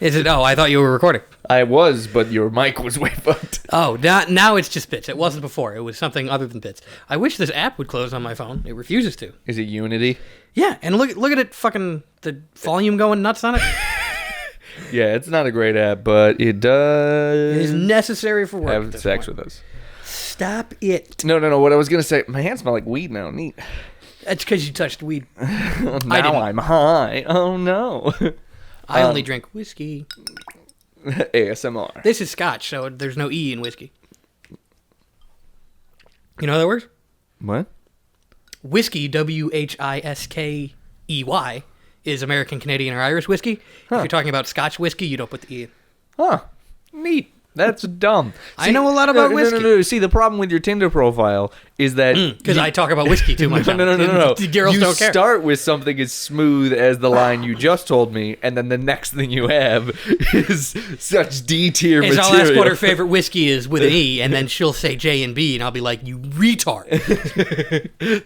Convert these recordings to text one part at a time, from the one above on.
Is it? Oh, I thought you were recording. I was, but your mic was way fucked. Oh, now it's just bits. It wasn't before. It was something other than bits. I wish this app would close on my phone. It refuses to. Is it Unity? Yeah, and look at it, fucking the volume going nuts on it. Yeah, it's not a great app, but it does. It is necessary for work. Have sex with us. Stop it. No. What I was gonna say, my hands smell like weed now. Neat. That's because you touched weed. Now I'm high. Oh no. I only drink whiskey. ASMR. This is Scotch, so there's no E in whiskey. You know how that works? What? Whiskey, Whiskey, is American, Canadian, or Irish whiskey. Huh. If you're talking about Scotch whiskey, you don't put the E in. Huh. Neat. That's dumb. I know a lot about whiskey. No. See, the problem with your Tinder profile is that... Because I talk about whiskey too much. No. The girls don't care. You start with something as smooth as the line you just told me, and then the next thing you have is such D-tier material. I'll ask what her favorite whiskey is with an E, and then she'll say J and B, and I'll be like, you retard.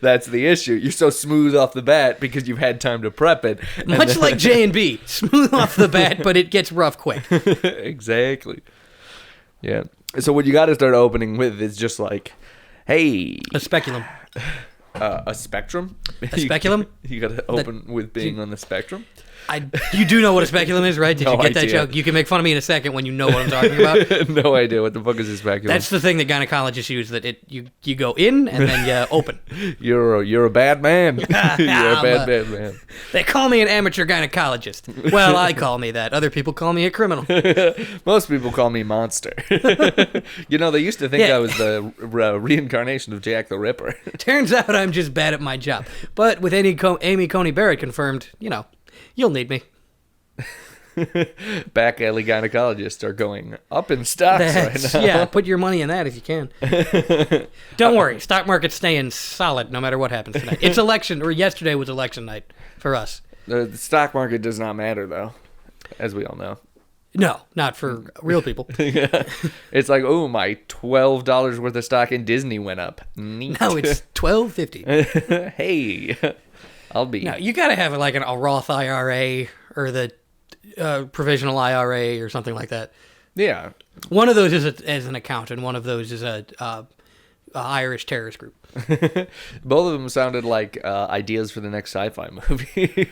That's the issue. You're so smooth off the bat because you've had time to prep it. Much like J and B. Smooth off the bat, but it gets rough quick. Exactly. Yeah. So what you got to start opening with is just like, hey. A speculum. A spectrum? A speculum? You got to open with being on the spectrum? You do know what a speculum is, right? Did No you get that idea. joke? You can make fun of me in a second when you know what I'm talking about. No idea. What the fuck is a speculum? That's the thing that gynecologists use, that you go in and then you open. You're a bad man. You're a bad man. They call me an amateur gynecologist. Well, I call me that. Other people call me a criminal. Most people call me Monster. You know, they used to think I was the reincarnation of Jack the Ripper. Turns out I'm just bad at my job. But with Amy Coney Barrett confirmed, you'll need me. Back alley gynecologists are going up in stocks right now. Yeah, put your money in that if you can. Don't worry, stock market's staying solid no matter what happens tonight. It's election, or yesterday was election night for us. The stock market does not matter, though, as we all know. No, not for real people. Yeah. It's like, oh, my $12 worth of stock in Disney went up. Neat. No, it's $12.50. Hey, I'll be. No, you got to have like a Roth IRA or the provisional IRA or something like that. Yeah. One of those is as an account, and one of those is a Irish terrorist group. Both of them sounded like ideas for the next sci-fi movie.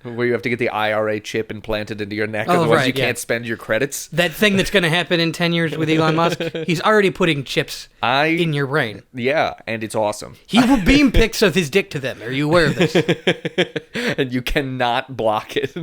Where you have to get the IRA chip implanted into your neck, otherwise you can't spend your credits. That thing that's going to happen in 10 years with Elon Musk, he's already putting chips in your brain. Yeah, and it's awesome. He will beam pics of his dick to them. Are you aware of this? And you cannot block it.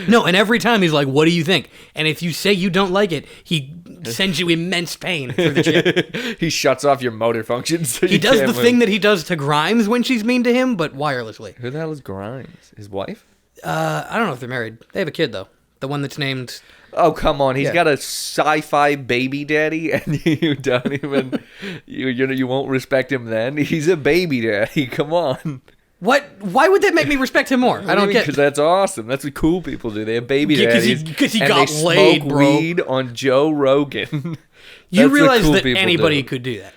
No, and every time he's like, what do you think? And if you say you don't like it, he sends you immense pain for the chip. He shuts off your motor functions. So he does the thing that he does to Grimes when she's mean to him, but wirelessly. Who the hell is Grimes? His wife? I don't know if they're married. They have a kid, though. The one that's named... Oh, come on. He's got a sci-fi baby daddy, and you don't even... you won't respect him then? He's a baby daddy. Come on. What? Why would that make me respect him more? I don't get... Because that's awesome. That's what cool people do. They have baby daddies. Because he and got they laid, smoke bro. weed on Joe Rogan. You realize that anybody could do that.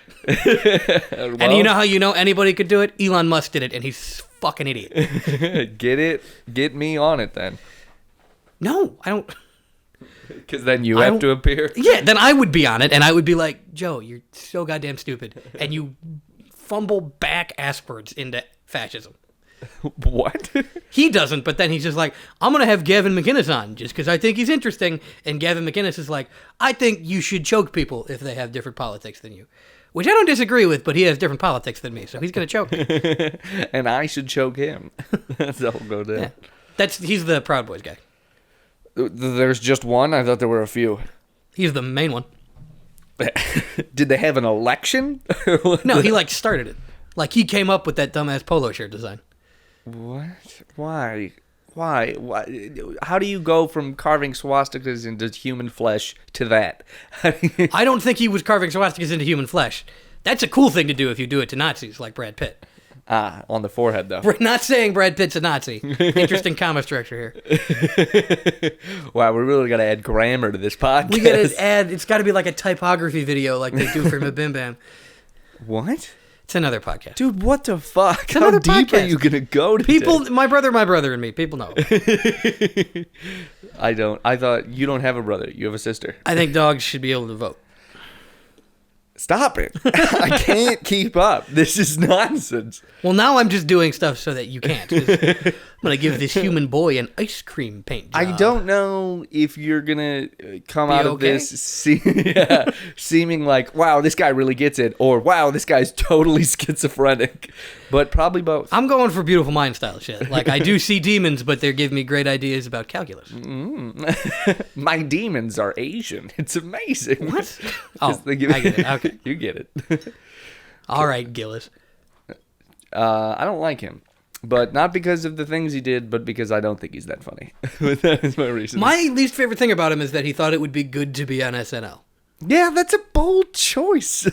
Well, and you know how you know anybody could do it? Elon Musk did it, and he's fucking idiot. Get it? Get me on it, then. No, I don't... Because then you have to appear? Yeah, then I would be on it, and I would be like, Joe, you're so goddamn stupid. And you fumble back aspirants into fascism. What? He doesn't, but then he's just like, I'm going to have Gavin McInnes on just because I think he's interesting. And Gavin McInnes is like, I think you should choke people if they have different politics than you. Which I don't disagree with, but he has different politics than me, so he's going to choke me. And I should choke him. That's how it'll go down. Yeah. He's the Proud Boys guy. There's just one? I thought there were a few. He's the main one. Did they have an election? No, he started it. He came up with that dumbass polo shirt design. What? Why? How do you go from carving swastikas into human flesh to that? I don't think he was carving swastikas into human flesh. That's a cool thing to do if you do it to Nazis like Brad Pitt. On the forehead, though. We're not saying Brad Pitt's a Nazi. Interesting comma structure here. Wow, we really got to add grammar to this podcast. We got to add, it's got to be like a typography video like they do for Mabim Bam. What? It's another podcast. Dude, what the fuck? It's How another deep are podcast. you going to go today? People, my brother and me, people know. I don't. I thought you don't have a brother. You have a sister. I think dogs should be able to vote. Stop it. I can't keep up. This is nonsense. Well, now I'm just doing stuff so that you can't. 'Cause I'm going to give this human boy an ice cream paint job. I don't know if you're going to come out of okay? this seeming like, wow, this guy really gets it, or wow, this guy's totally schizophrenic, but probably both. I'm going for beautiful mind style shit. Like, I do see demons, but they're giving me great ideas about calculus. My demons are Asian. It's amazing. What? Oh, I get it. Okay. You get it. All right, Gillis. I don't like him. But not because of the things he did, but because I don't think he's that funny. That is my reason. My least favorite thing about him is that he thought it would be good to be on SNL. Yeah, that's a bold choice.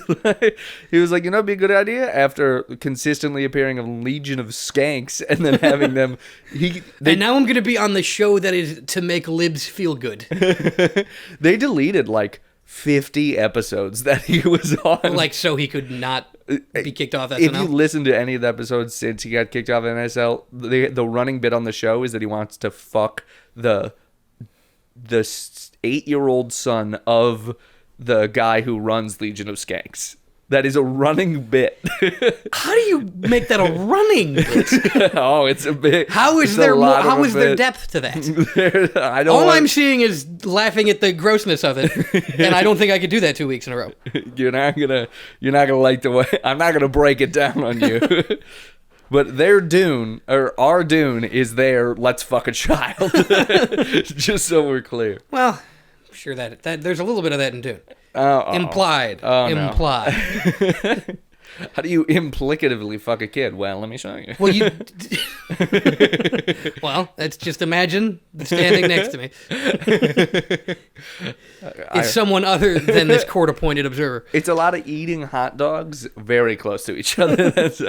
He was like, it'd be a good idea after consistently appearing on Legion of Skanks and then having them... And now I'm going to be on the show that is to make libs feel good. They deleted like 50 episodes that he was on. Like, so he could not be kicked off SNL? If you listen to any of the episodes since he got kicked off NSL, the running bit on the show is that he wants to fuck the 8-year-old son of the guy who runs Legion of Skanks. That is a running bit. How do you make that a running bit? Oh, it's a bit. How is there depth to that? All I'm seeing is laughing at the grossness of it, and I don't think I could do that 2 weeks in a row. You're not gonna like the way. I'm not gonna break it down on you. But their Dune, or our Dune, is their let's fuck a child. Just so we're clear. Well, I'm sure that there's a little bit of that in Dune. Implied. Oh, implied. No. How do you implicatively fuck a kid? Well, let me show you. Well, well, let's just imagine standing next to me. It's someone other than this court-appointed observer. It's a lot of eating hot dogs very close to each other. That's,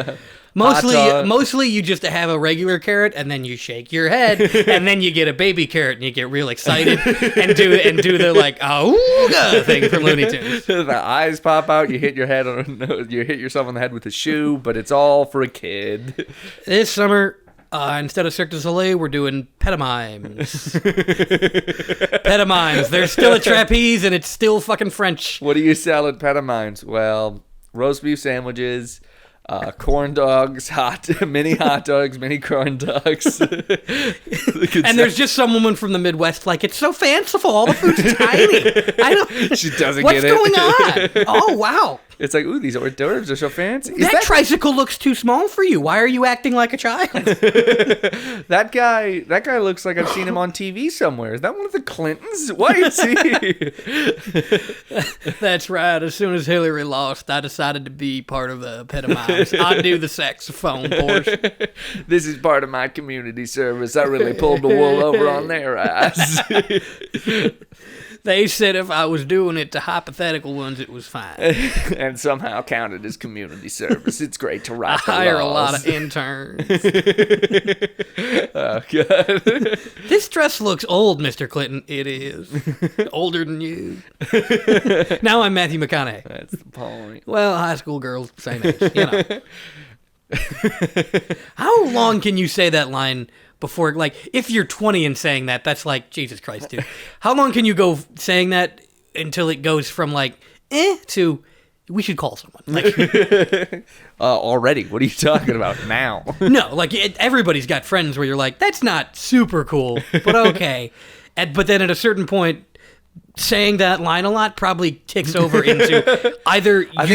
mostly you just have a regular carrot and then you shake your head and then you get a baby carrot and you get real excited and do the like auga thing from Looney Tunes. The eyes pop out. You hit yourself on the head with a shoe, but it's all for a kid. This summer, instead of Cirque du Soleil, we're doing pantomimes. Pantomimes. There's still a trapeze and it's still fucking French. What do you sell at pantomimes? Well, roast beef sandwiches. Corn dogs, mini hot dogs, mini corn dogs. And there's just some woman from the Midwest like, it's so fanciful, all the food's tiny. She doesn't What's get it. going on? Oh, wow. It's like, ooh, these hors d'oeuvres are so fancy. That tricycle looks too small for you. Why are you acting like a child? That guy looks like I've seen him on TV somewhere. Is that one of the Clintons? Why is he? That's right. As soon as Hillary lost, I decided to be part of the pantomimes. I do the saxophone portion. This is part of my community service. I really pulled the wool over on their eyes. They said if I was doing it to hypothetical ones, it was fine. And somehow counted as community service. It's great to write the hire laws. A lot of interns. Oh, God. This dress looks old, Mr. Clinton. It is. Older than you. Now I'm Matthew McConaughey. That's the point. Well, high school girls, same age, you know. How long can you say that line before, like, if you're 20 and saying that, that's like, Jesus Christ, dude. How long can you go saying that until it goes from, like, to, we should call someone? Like, already? What are you talking about now? No, like, everybody's got friends where you're like, that's not super cool, but okay. But then at a certain point, saying that line a lot probably ticks over into either I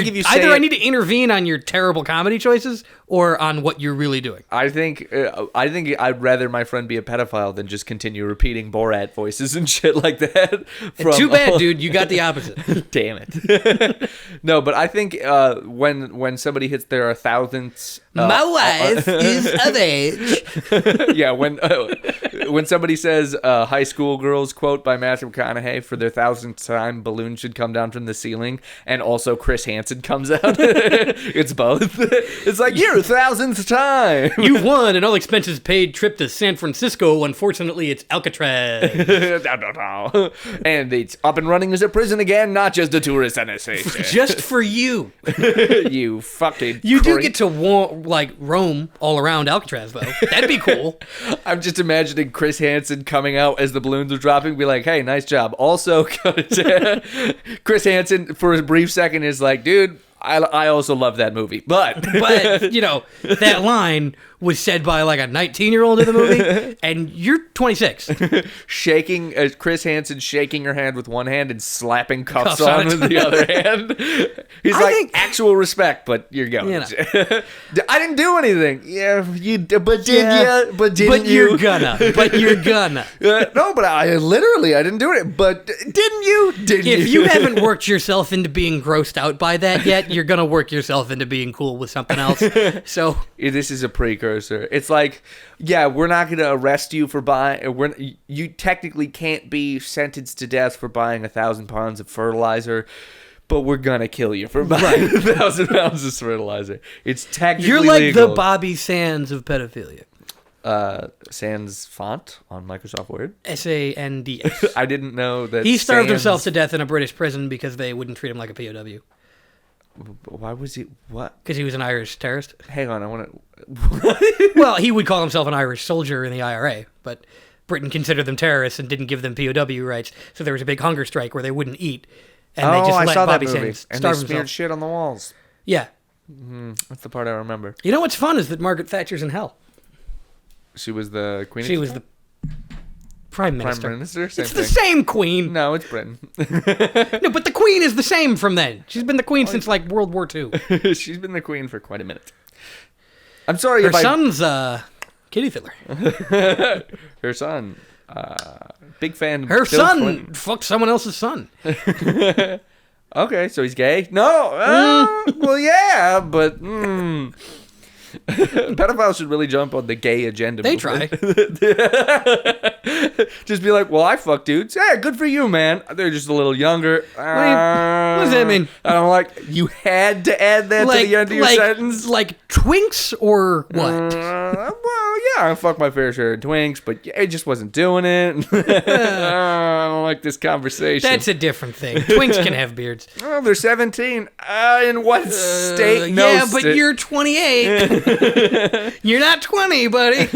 need to intervene on your terrible comedy choices or on what you're really doing. I think I'd rather my friend be a pedophile than just continue repeating Borat voices and shit like that. Too bad, dude. You got the opposite. Damn it. No, but I think when somebody hits their 1,000th... my wife is of age. Yeah, when somebody says high school girls quote by Matthew McConaughey for their 1,000th time, balloon should come down from the ceiling, and also Chris Hansen comes out. It's both. It's like, you're 1,000th time. You've won an all-expenses-paid trip to San Francisco. Unfortunately, it's Alcatraz. No. And it's up and running as a prison again, not just a tourist destination. Just for you. You fucking You do creep. get to roam all around Alcatraz, though. That'd be cool. I'm just imagining Chris Hansen coming out as the balloons are dropping, be like, hey, nice job. Also, Chris Hansen, for a brief second, is like, dude, I also love that movie. But that line was said by like a 19-year-old in the movie, and you're 26. shaking, Chris Hansen shaking her hand with one hand and slapping cuffs on with the other hand. He's actual respect, but you're going. I didn't do anything. Yeah, you. But did you? But didn't you? You're gonna. But you're gonna. No, but I didn't do it. But didn't you? Didn't you? If you haven't worked yourself into being grossed out by that yet, you're gonna work yourself into being cool with something else. So this is a precursor. It's like, yeah, we're not going to arrest you for buying. You technically can't be sentenced to death for buying 1,000 pounds of fertilizer, but we're gonna kill you for buying 1,000 pounds of fertilizer. It's technically you're like legal. the Bobby Sands of pedophilia. Sans font on Microsoft Word. SANDS. I didn't know that. He starved himself to death in a British prison because they wouldn't treat him like a POW. Why was he? What? Because he was an Irish terrorist. Hang on, I want to. Well, he would call himself an Irish soldier in the IRA, but Britain considered them terrorists and didn't give them POW rights. So there was a big hunger strike where they wouldn't eat, and they just I let saw Bobby that movie. Sands And starve they smeared himself. shit on the walls. Yeah. That's the part I remember. You know what's fun is that Margaret Thatcher's in hell. She was the queen. She was the prime minister. Prime minister. Same It's thing. the same queen. No, it's Britain. No, but the queen is the same from then. She's been the queen since like World War II. She's been the queen for quite a minute. I'm sorry Her if son's Kitty Fiddler. Her son, big fan. Her Bill son Clinton. fucked someone else's son. Okay, so he's gay? No. Well, yeah, but pedophiles should really jump on the gay agenda. They try. Just be like, well, I fuck dudes. Yeah, good for you, man. They're just a little younger. What does that mean? I'm like, you had to add that to the end of your sentence? Like twinks or what? Well, yeah, I fucked my fair share of twinks, but it just wasn't doing it. I don't like this conversation. That's a different thing. Twinks can have beards. Oh, they're 17. In what state? No yeah, but you're 28. You're not 20, buddy.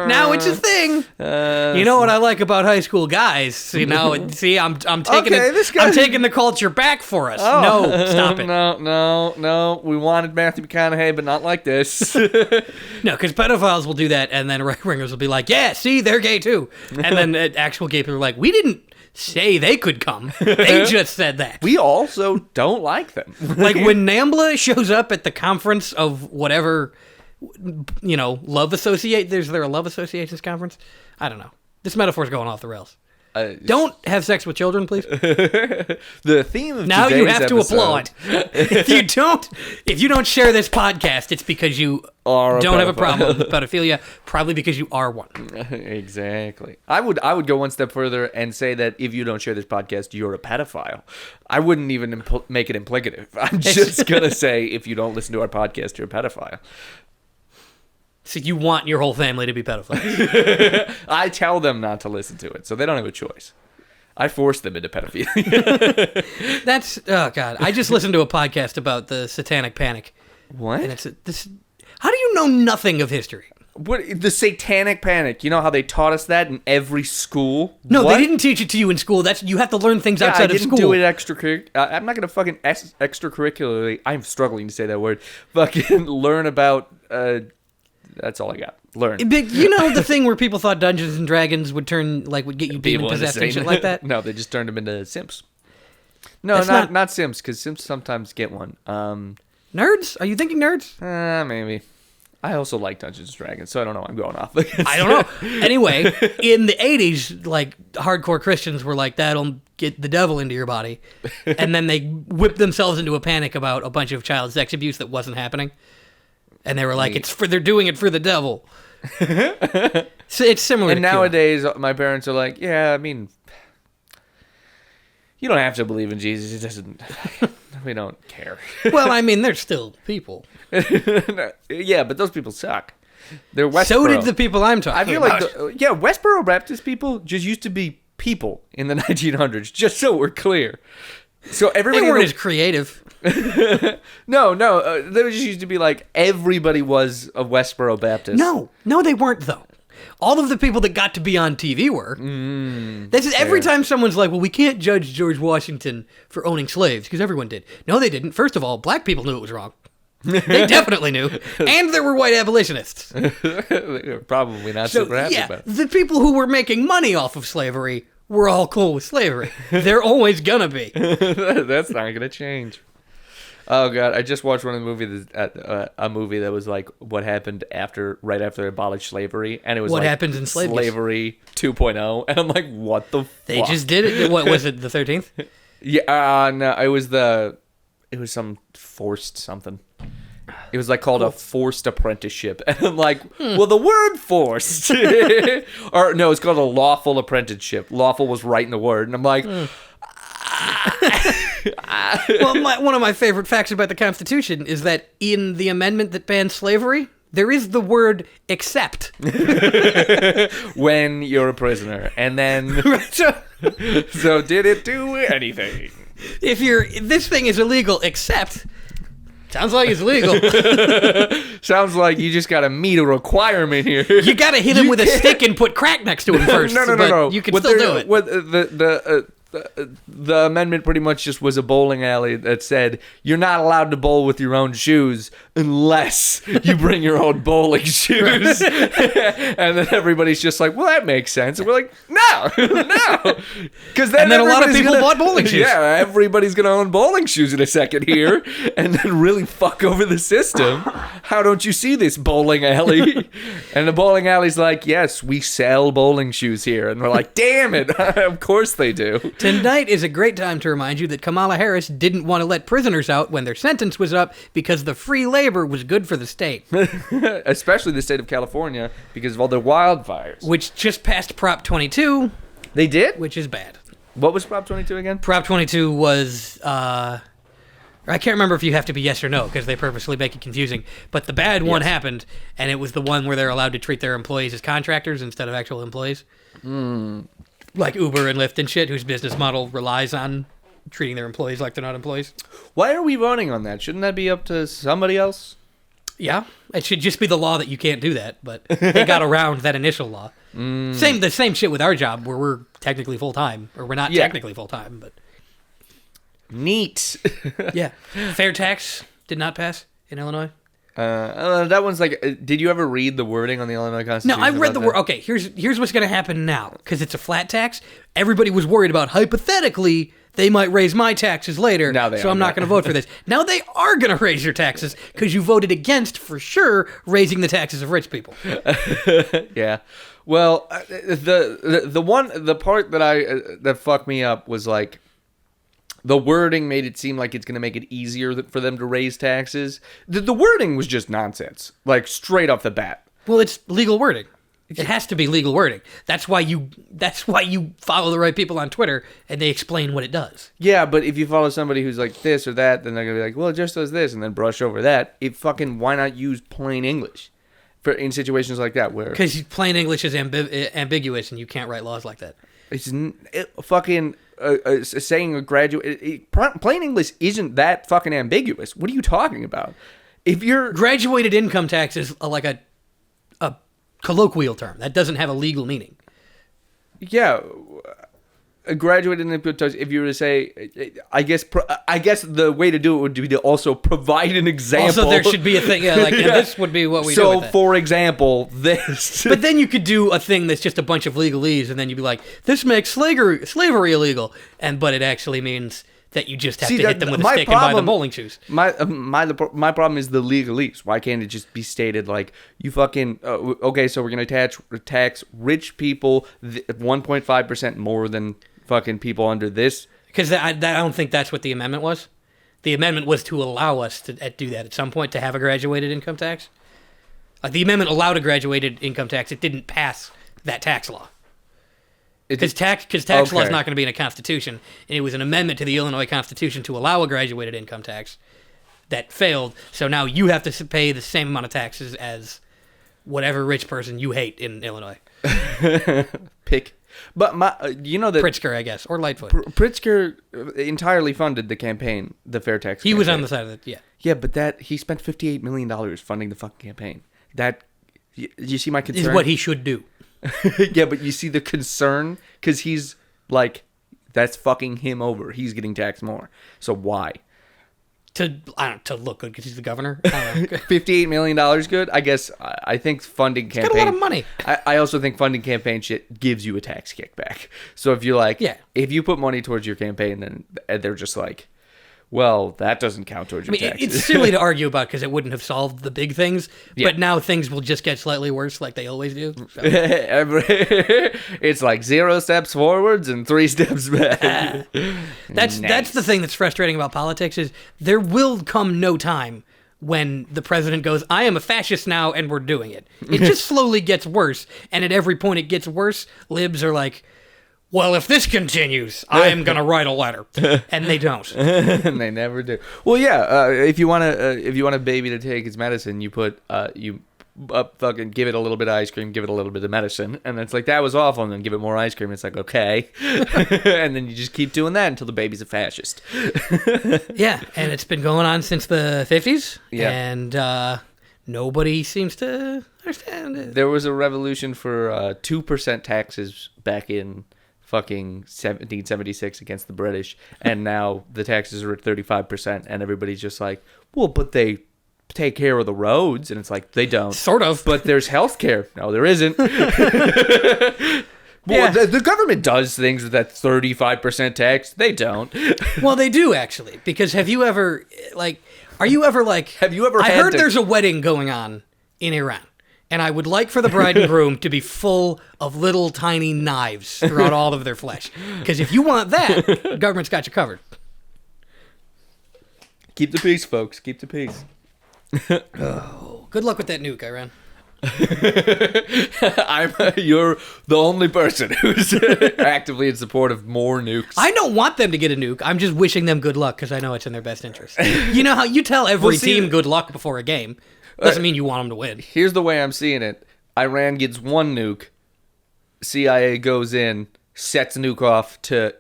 Now it's a thing. You know what I like about high school guys? I'm taking I'm taking the culture back for us. Oh. No, stop it. No. We wanted Matthew McConaughey, but not like this. No, because pedophiles will do that, and then right wingers will be like, "Yeah, see, they're gay too." And then actual gay people are like, "We didn't say they could come. They just said that." We also don't like them. Like when NAMBLA shows up at the conference of whatever, love associate. Is there a love associations conference? I don't know. This metaphor's going off the rails. Don't have sex with children, please. The theme of now today's you have to episode, applaud. If you don't share this podcast, it's because you don't have a problem with pedophilia. Probably because you are one. Exactly. I would go one step further and say that if you don't share this podcast, you're a pedophile. I wouldn't even make it implicative. I'm just gonna say if you don't listen to our podcast, you're a pedophile. So you want your whole family to be pedophiles. I tell them not to listen to it, so they don't have a choice. I force them into pedophilia. That's, oh God. I just listened to a podcast about the Satanic Panic. What? And how do you know nothing of history? What, the Satanic Panic? You know how they taught us that in every school? No, what? they didn't teach it to you in school. You have to learn things outside of school. I didn't do it I'm not going to fucking extracurricularly, I'm struggling to say that word, fucking learn about, that's all I got. Learn. But you know the thing where people thought Dungeons and Dragons would get you demon possessed and shit like that? No, they just turned them into simps. No, not simps, because simps sometimes get one. Nerds? Are you thinking nerds? Maybe. I also like Dungeons and Dragons, so I don't know. I'm going off. I don't know. Anyway, in the 80s, like, hardcore Christians were like, that'll get the devil into your body. And then they whipped themselves into a panic about a bunch of child sex abuse that wasn't happening. And they were like, they're doing it for the devil. So it's similar. And nowadays, my parents are like, yeah, I mean, you don't have to believe in Jesus. It doesn't. We don't care. Well, I mean, they're still people. Yeah, but those people suck. They're Westboro. So did the people I'm talking I feel about. like, Westboro Baptist people just used to be people in the 1900s, just so we're clear. So everybody they weren't as creative. No, they just used to be like, everybody was a Westboro Baptist. No, they weren't, though. All of the people that got to be on TV were. This is every time someone's like, well, we can't judge George Washington for owning slaves, because everyone did. No, they didn't. First of all, black people knew it was wrong. They definitely knew. And there were white abolitionists. They were probably not super happy about it. The people who were making money off of slavery were all cool with slavery. They're always gonna be. That's not gonna change. Oh god, I just watched one of the movies, a movie that was like what happened right after they abolished slavery, and it was what like happens in slavery 2.0, and I'm like, what the fuck? They just did it. What was it? The 13th? Yeah, no, it was some forced something. It was like called a forced apprenticeship. And I'm like, well, the word forced. Or no, it's called a lawful apprenticeship. Lawful was right in the word. And I'm like, well, one of my favorite facts about the Constitution is that in the amendment that bans slavery, there is the word except. when you're a prisoner. And then, so did it do anything? This thing is illegal except... Sounds like it's legal. Sounds like you just got to meet a requirement here. You got to hit him with a stick and put crack next to him first. No. You can still do it. The amendment pretty much just was a bowling alley that said you're not allowed to bowl with your own shoes unless you bring your own bowling shoes. And then everybody's just like, well, that makes sense. And we're like, no. Because then a lot of people bought bowling shoes. Yeah, everybody's going to own bowling shoes in a second here and then really fuck over the system. How don't you see this bowling alley? And the bowling alley's like, yes, we sell bowling shoes here. And we're like, damn it. Of course they do. Tonight is a great time to remind you that Kamala Harris didn't want to let prisoners out when their sentence was up because the free labor was good for the state. Especially the state of California because of all the wildfires. Which just passed Prop 22. They did? Which is bad. What was Prop 22 again? Prop 22 was... I can't remember if you have to be yes or no because they purposely make it confusing. But the bad one happened, and it was the one where they're allowed to treat their employees as contractors instead of actual employees. Like Uber and Lyft and shit, whose business model relies on treating their employees like they're not employees. Why are we voting on that? Shouldn't that be up to somebody else? Yeah, it should just be the law that you can't do that, but they got around that initial law. The same shit with our job, where we're technically full-time, or we're not technically full-time, but... Neat. Yeah. Fair tax did not pass in Illinois. That one's like, did you ever read the wording on the Illinois Constitution? No, I read the word. Okay, here's what's going to happen now. Because it's a flat tax, everybody was worried about, hypothetically, they might raise my taxes later, so I'm not going to vote for this. Now they are going to raise your taxes because you voted against, for sure, raising the taxes of rich people. Yeah. Well, the part that fucked me up was like, the wording made it seem like it's going to make it easier for them to raise taxes. The wording was just nonsense, like straight off the bat. Well, it's legal wording. It has to be legal wording. That's why you follow the right people on Twitter and they explain what it does. Yeah, but if you follow somebody who's like this or that, then they're going to be like, well, it just does this, and then brush over that. Why not use plain English in situations like that? Because plain English is ambiguous and you can't write laws like that. It's fucking... saying a graduate... plain English isn't that fucking ambiguous. What are you talking about? If you're... Graduated income tax is like a colloquial term. That doesn't have a legal meaning. Yeah. A graduated income tax, if you were to say... I guess the way to do it would be to also provide an example. Also, there should be a thing... Yeah, like, yeah, this would be what we do with it. So, for example, this... But then you could do a thing that's just a bunch of legalese, and then you'd be like, this makes slavery illegal. But it actually means that you just have to hit them with a stick and buy the bowling shoes. My problem is the legalese. Why can't it just be stated like, you fucking... okay, so we're going to tax rich people 1.5% more than fucking people under this? Because I don't think that's what the amendment was. The amendment was to allow us to do that at some point, to have a graduated income tax. The amendment allowed a graduated income tax. It didn't pass that tax law. Because tax law is Okay. not going to be in a constitution, and it was an amendment to the Illinois Constitution to allow a graduated income tax that failed. So now you have to pay the same amount of taxes as whatever rich person you hate in Illinois. Pick. But you know that Pritzker, I guess, or Lightfoot. Pritzker entirely funded the campaign, the fair tax. He was campaign. on the side of it, yeah. Yeah, but he spent $58 million funding the fucking campaign. You see my concern? Is what he should do. Yeah, but you see the concern? Because he's like, that's fucking him over. He's getting taxed more. So why? To look good because he's the governor. I don't know. $58 million good? I guess I think funding campaign. got a lot of money. I also think funding campaign shit gives you a tax kickback. So if you're like, Yeah. if you put money towards your campaign, then they're just like, well, that doesn't count towards your taxes. It's silly to argue about because it wouldn't have solved the big things, Yeah. but now things will just get slightly worse like they always do. So. It's like 0 steps forwards and 3 steps back. That's the thing that's frustrating about politics is there will come no time when the president goes, I am a fascist now, and we're doing it. It just slowly gets worse, and at every point it gets worse, libs are like, well, if this continues, I am going to write a letter. And they don't. And they never do. Well, yeah. If you want a baby to take its medicine, you put fucking give it a little bit of ice cream, give it a little bit of medicine, and it's like that was awful. And then give it more ice cream. It's like okay, and then you just keep doing that until the baby's a fascist. Yeah, and it's been going on since the 50s. Yeah. And nobody seems to understand it. There was a revolution for 2% taxes back in fucking 1776 against the British, and now the taxes are at 35%, and everybody's just like, well, but they take care of the roads, and it's like they don't. Sort of. But there's health care. No, there isn't. Well, Yeah. the government does things with that 35% tax. They don't. Well, they do, actually. Because have you ever, I had heard to- there's a wedding going on in Iran. And I would like for the bride and groom to be full of little tiny knives throughout all of their flesh. Because if you want that, the government's got you covered. Keep the peace, folks. Keep the peace. Good luck with that nuke, Iran. You're the only person who's actively in support of more nukes. I don't want them to get a nuke. I'm just wishing them good luck because I know it's in their best interest. You know how you tell every Well, see- team good luck before a game. Doesn't mean you want them to win. Here's the way I'm seeing it. Iran gets one nuke. CIA goes in, sets a nuke off to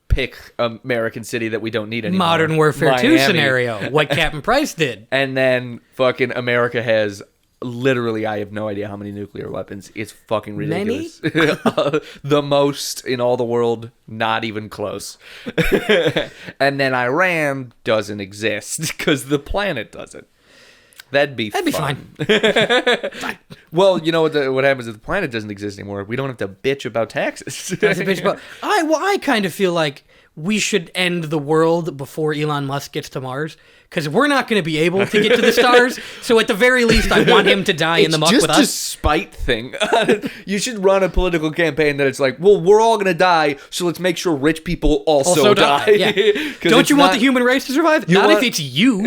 pick American city that we don't need anymore. Modern Warfare 2 Miami. scenario. What Captain Price did. And then fucking America has literally, I have no idea how many nuclear weapons. It's fucking ridiculous. The most in all the world, not even close. And then Iran doesn't exist because the planet doesn't. That'd be fine. Fine. Well, you know what happens if the planet doesn't exist anymore? We don't have to bitch about taxes. That's a bitch about. I kind of feel like we should end the world before Elon Musk gets to Mars because we're not going to be able to get to the stars. So at the very least, I want him to die in the muck with It's just a us. spite thing. You should run a political campaign that it's like, well, we're all going to die, so let's make sure rich people also die. Yeah. 'Cause Don't it's you want not- the human race to survive? You Not want- if it's you.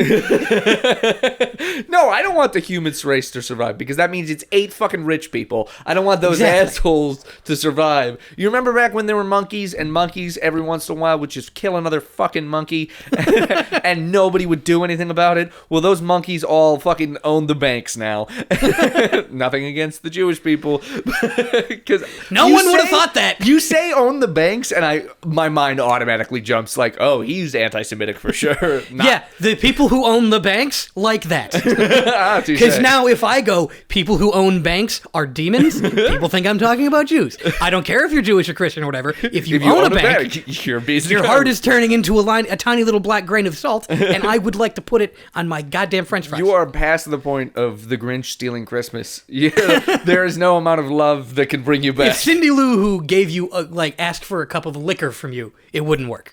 No, I don't want the human race to survive because that means it's 8 fucking rich people. I don't want those Exactly. assholes to survive. You remember back when there were monkeys and monkeys every once in a while would just kill another fucking monkey and nobody would do anything about it? Well, those monkeys all fucking own the banks now. Nothing against the Jewish people. Because No one would have thought that. You say own the banks and my mind automatically jumps like, oh, he's anti-Semitic for sure. Yeah, the people who own the banks like that. Because Because now if I go, people who own banks are demons, people think I'm talking about Jews. I don't care if you're Jewish or Christian or whatever. If you own a bank, you're busy. your heart is turning into a tiny little black grain of salt, and I would like to put it on my goddamn French fries. You are past the point of the Grinch stealing Christmas. There is no amount of love that can bring you back. If Cindy Lou, who gave you asked for a cup of liquor from you, it wouldn't work.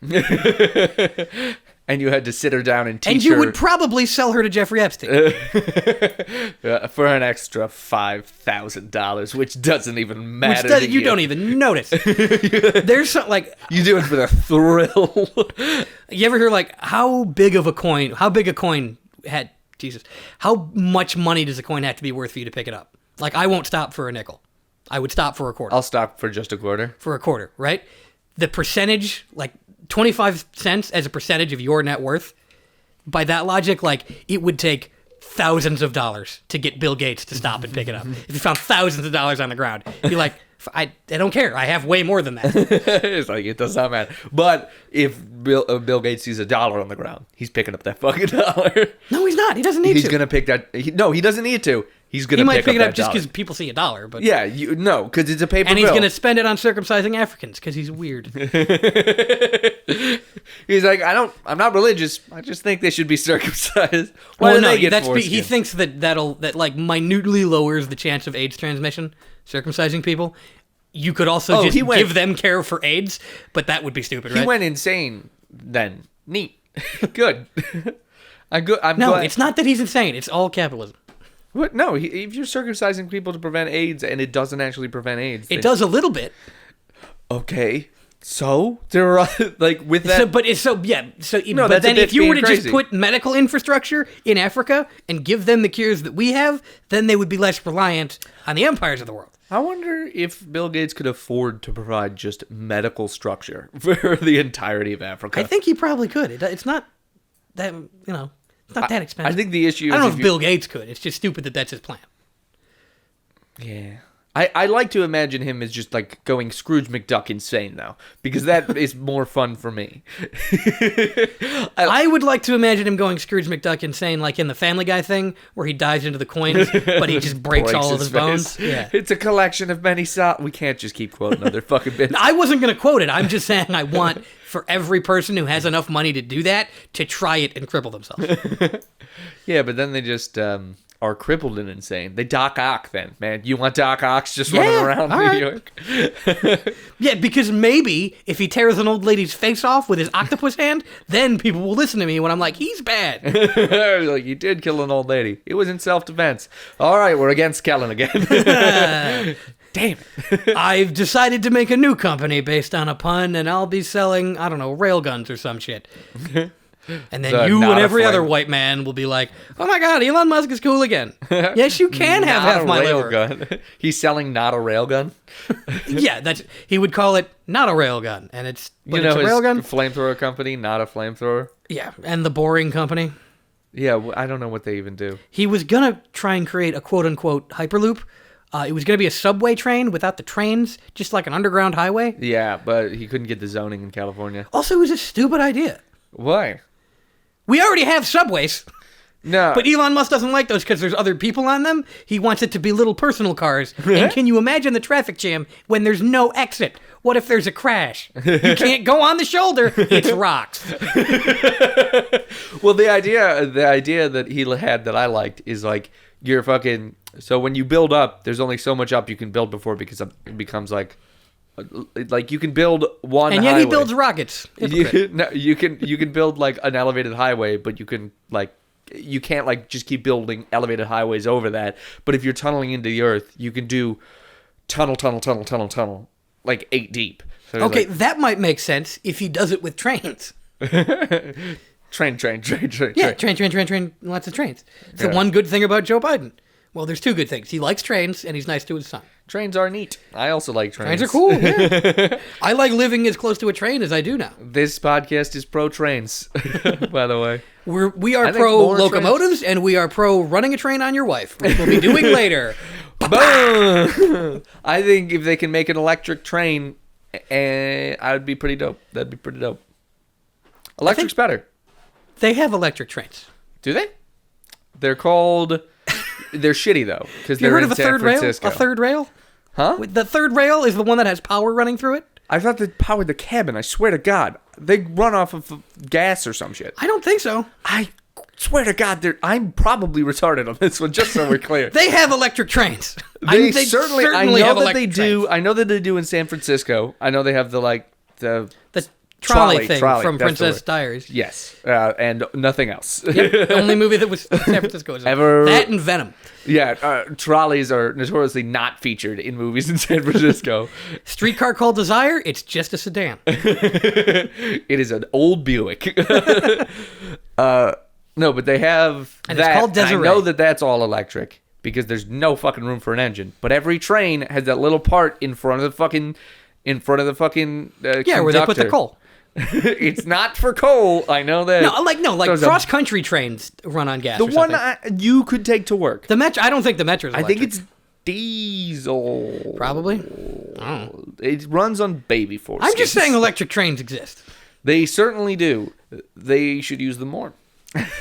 And you had to sit her down and teach And you her would probably sell her to Jeffrey Epstein. for an extra $5,000, which doesn't even matter. Which does, to you don't even notice. There's some, You do it for the thrill. you ever hear how big a coin had, Jesus, how much money does a coin have to be worth for you to pick it up? I won't stop for a nickel. I would stop for a quarter. I'll stop for just a quarter. For a quarter, right? The percentage, like 25 cents as a percentage of your net worth, by that logic, like, it would take thousands of dollars to get Bill Gates to stop and pick it up. If you found thousands of dollars on the ground, you'd be like, I don't care. I have way more than that. It's like, it does not matter. But if Bill Gates sees $1 on the ground, he's picking up that fucking dollar. No, he's not. He doesn't need to. He's going to pick that. No, he doesn't need to. He's going to might pick it up that just dollar. because people see $1, but Yeah, no, because it's a paper and he's bill. going to spend it on circumcising Africans because he's weird. He's like, I'm not religious. I just think they should be circumcised. Why Well, do no, they get he foreskin? thinks that like minutely lowers the chance of AIDS transmission. Circumcising people. You could also just give them care for AIDS, but that would be stupid, right? He went insane then. Neat. Good. I'm No, glad. it's not that he's insane. It's all capitalism. What? No, if you're circumcising people to prevent AIDS and it doesn't actually prevent AIDS. It does a little bit. Okay. So there are like with that. But then if you were to just crazy. put medical infrastructure in Africa and give them the cures that we have, then they would be less reliant on the empires of the world. I wonder if Bill Gates could afford to provide just medical structure for the entirety of Africa. I think he probably could. It's not that it's not that expensive. I think the issue is I don't know if Bill Gates could. It's just stupid that that's his plan. Yeah. I like to imagine him as just like going Scrooge McDuck insane though, because that is more fun for me. I would like to imagine him going Scrooge McDuck insane, like in the Family Guy thing, where he dives into the coins, but he just breaks all of his bones. Yeah. It's a collection of many We can't just keep quoting other fucking bits. I wasn't going to quote it. I'm just saying I want for every person who has enough money to do that to try it and cripple themselves. Yeah, but then they just are crippled and insane. They Doc Ock then, man. You want Doc Ock's just running around New right. York? Yeah, because maybe if he tears an old lady's face off with his octopus hand, then people will listen to me when I'm like, he's bad. Like, you did kill an old lady. It was in self-defense. All right, we're against Kellen again. Damn it. I've decided to make a new company based on a pun, and I'll be selling, I don't know, railguns or some shit. And then you and every other white man will be like, oh my god, Elon Musk is cool again. Yes, you can have half my liver. Railgun. He's selling not a railgun. Yeah, he would call it not a railgun, and it's You it's know a his railgun. flamethrower company, not a flamethrower. Yeah, and the Boring Company. Yeah, I don't know what they even do. He was gonna try and create a quote unquote hyperloop. It was gonna be a subway train without the trains, just like an underground highway. Yeah, but he couldn't get the zoning in California. Also, it was a stupid idea. Why? We already have subways. No. But Elon Musk doesn't like those because there's other people on them. He wants it to be little personal cars. And can you imagine the traffic jam when there's no exit? What if there's a crash? You can't go on the shoulder. It's rocks. Well, the idea that he had that I liked is like you're fucking. So when you build up, there's only so much up you can build before because it becomes like you can build one. And yet highway. he builds rockets. You can build like an elevated highway, but you can you can't like just keep building elevated highways over that. But if you're tunneling into the earth, you can do tunnel like 8 deep. So Okay, that might make sense if he does it with trains. train. Yeah, train, lots of trains. It's the one good thing about Joe Biden. Well, there's two good things. He likes trains, and he's nice to his son. Trains are neat. I also like trains. Trains are cool, yeah. I like living as close to a train as I do now. This podcast is pro trains, by the way. We are I think pro more locomotives, and we are pro running a train on your wife, which we'll be doing later. Boom! I think if they can make an electric train, I would be pretty dope. That'd be pretty dope. Electric's better. They have electric trains. Do they? They're called... They're shitty, though, because You they're heard in of a San third rail? Francisco. A third rail? Huh? The third rail is the one that has power running through it? I thought they powered the cabin. I swear to God. They run off of gas or some shit. I don't think so. I swear to God, I'm probably retarded on this one, just so we're clear. They have electric trains. They certainly I know have that they electric do. trains. I know that they do in San Francisco. I know they have the trolley thing trolley, from that's the Princess word. Diaries. Yes, and nothing else. Yep, the only movie that was San Francisco. Ever- That and Venom. Yeah, trolleys are notoriously not featured in movies in San Francisco. Streetcar Called Desire, it's just a sedan. It is an old Buick. No, but they have And that. it's called and I Desiree. know that that's all electric because there's no fucking room for an engine. But every train has that little part in front of the fucking Yeah, where they put the coal. It's not for coal. I know that. Like cross-country trains run on gas. The one you could take to work. The metro. I don't think the metro's electric. I think it's diesel. Probably. It runs on baby force. I'm just saying electric trains exist. They certainly do. They should use them more.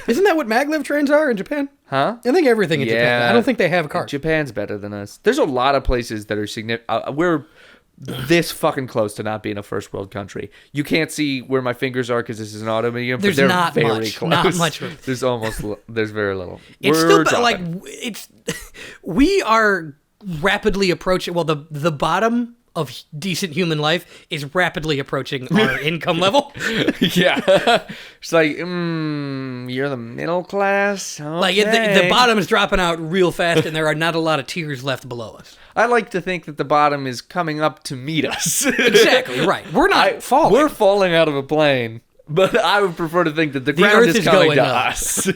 Isn't that what maglev trains are in Japan? Huh? I think everything in Japan. I don't think they have cars. Japan's better than us. There's a lot of places that are significant. We're this fucking close to not being a first world country. You can't see where my fingers are because this is an auto medium. There's but they're not very much. Close. Not much. There's very little. It's still we are rapidly approaching. Well, the bottom of decent human life is rapidly approaching our income level. Yeah, it's like you're the middle class. Okay. Like the bottom is dropping out real fast, and there are not a lot of tiers left below us. I like to think that the bottom is coming up to meet us. Exactly right. We're not falling. We're falling out of a plane, but I would prefer to think that the ground Earth is coming to us.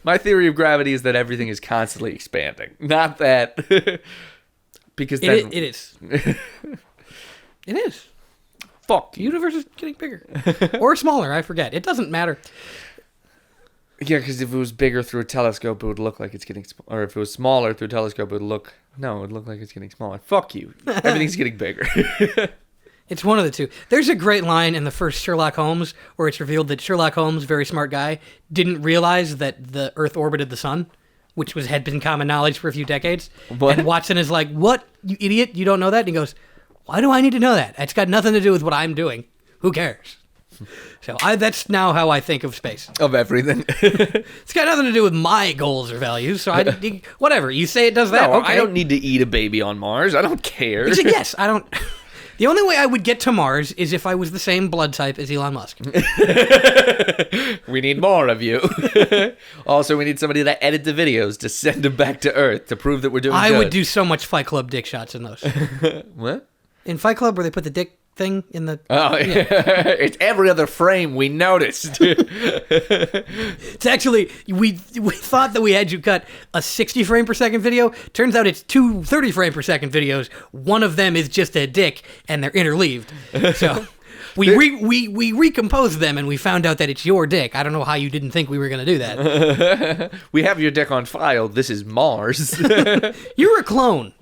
My theory of gravity is that everything is constantly expanding, not that. Because it is. It is. Fuck. The universe is getting bigger. Or smaller, I forget. It doesn't matter. Yeah, because if it was bigger through a telescope, it would look like it's getting... Or if it was smaller through a telescope, it would look... No, it would look like it's getting smaller. Fuck you. Everything's getting bigger. It's one of the two. There's a great line in the first Sherlock Holmes where it's revealed that Sherlock Holmes, very smart guy, didn't realize that the Earth orbited the sun, which had been common knowledge for a few decades. What? And Watson is like, "What, you idiot? You don't know that?" And he goes, "Why do I need to know that? It's got nothing to do with what I'm doing. Who cares?" So that's now how I think of space. Of everything. It's got nothing to do with my goals or values. So whatever. You say it does that. No, okay. I don't need to eat a baby on Mars. I don't care. He's like, yes, I don't... The only way I would get to Mars is if I was the same blood type as Elon Musk. We need more of you. Also, we need somebody to edit the videos to send them back to Earth to prove that we're doing good. I would do so much Fight Club dick shots in those. What? In Fight Club, where they put the dick thing in the... Oh, yeah. It's every other frame, we noticed. It's actually... We thought that we had you cut a 60 frame per second video. Turns out it's two 30 frame per second videos. One of them is just a dick, and they're interleaved. So... We recomposed them, and we found out that it's your dick. I don't know how you didn't think we were going to do that. We have your dick on file. This is Mars. You're a clone.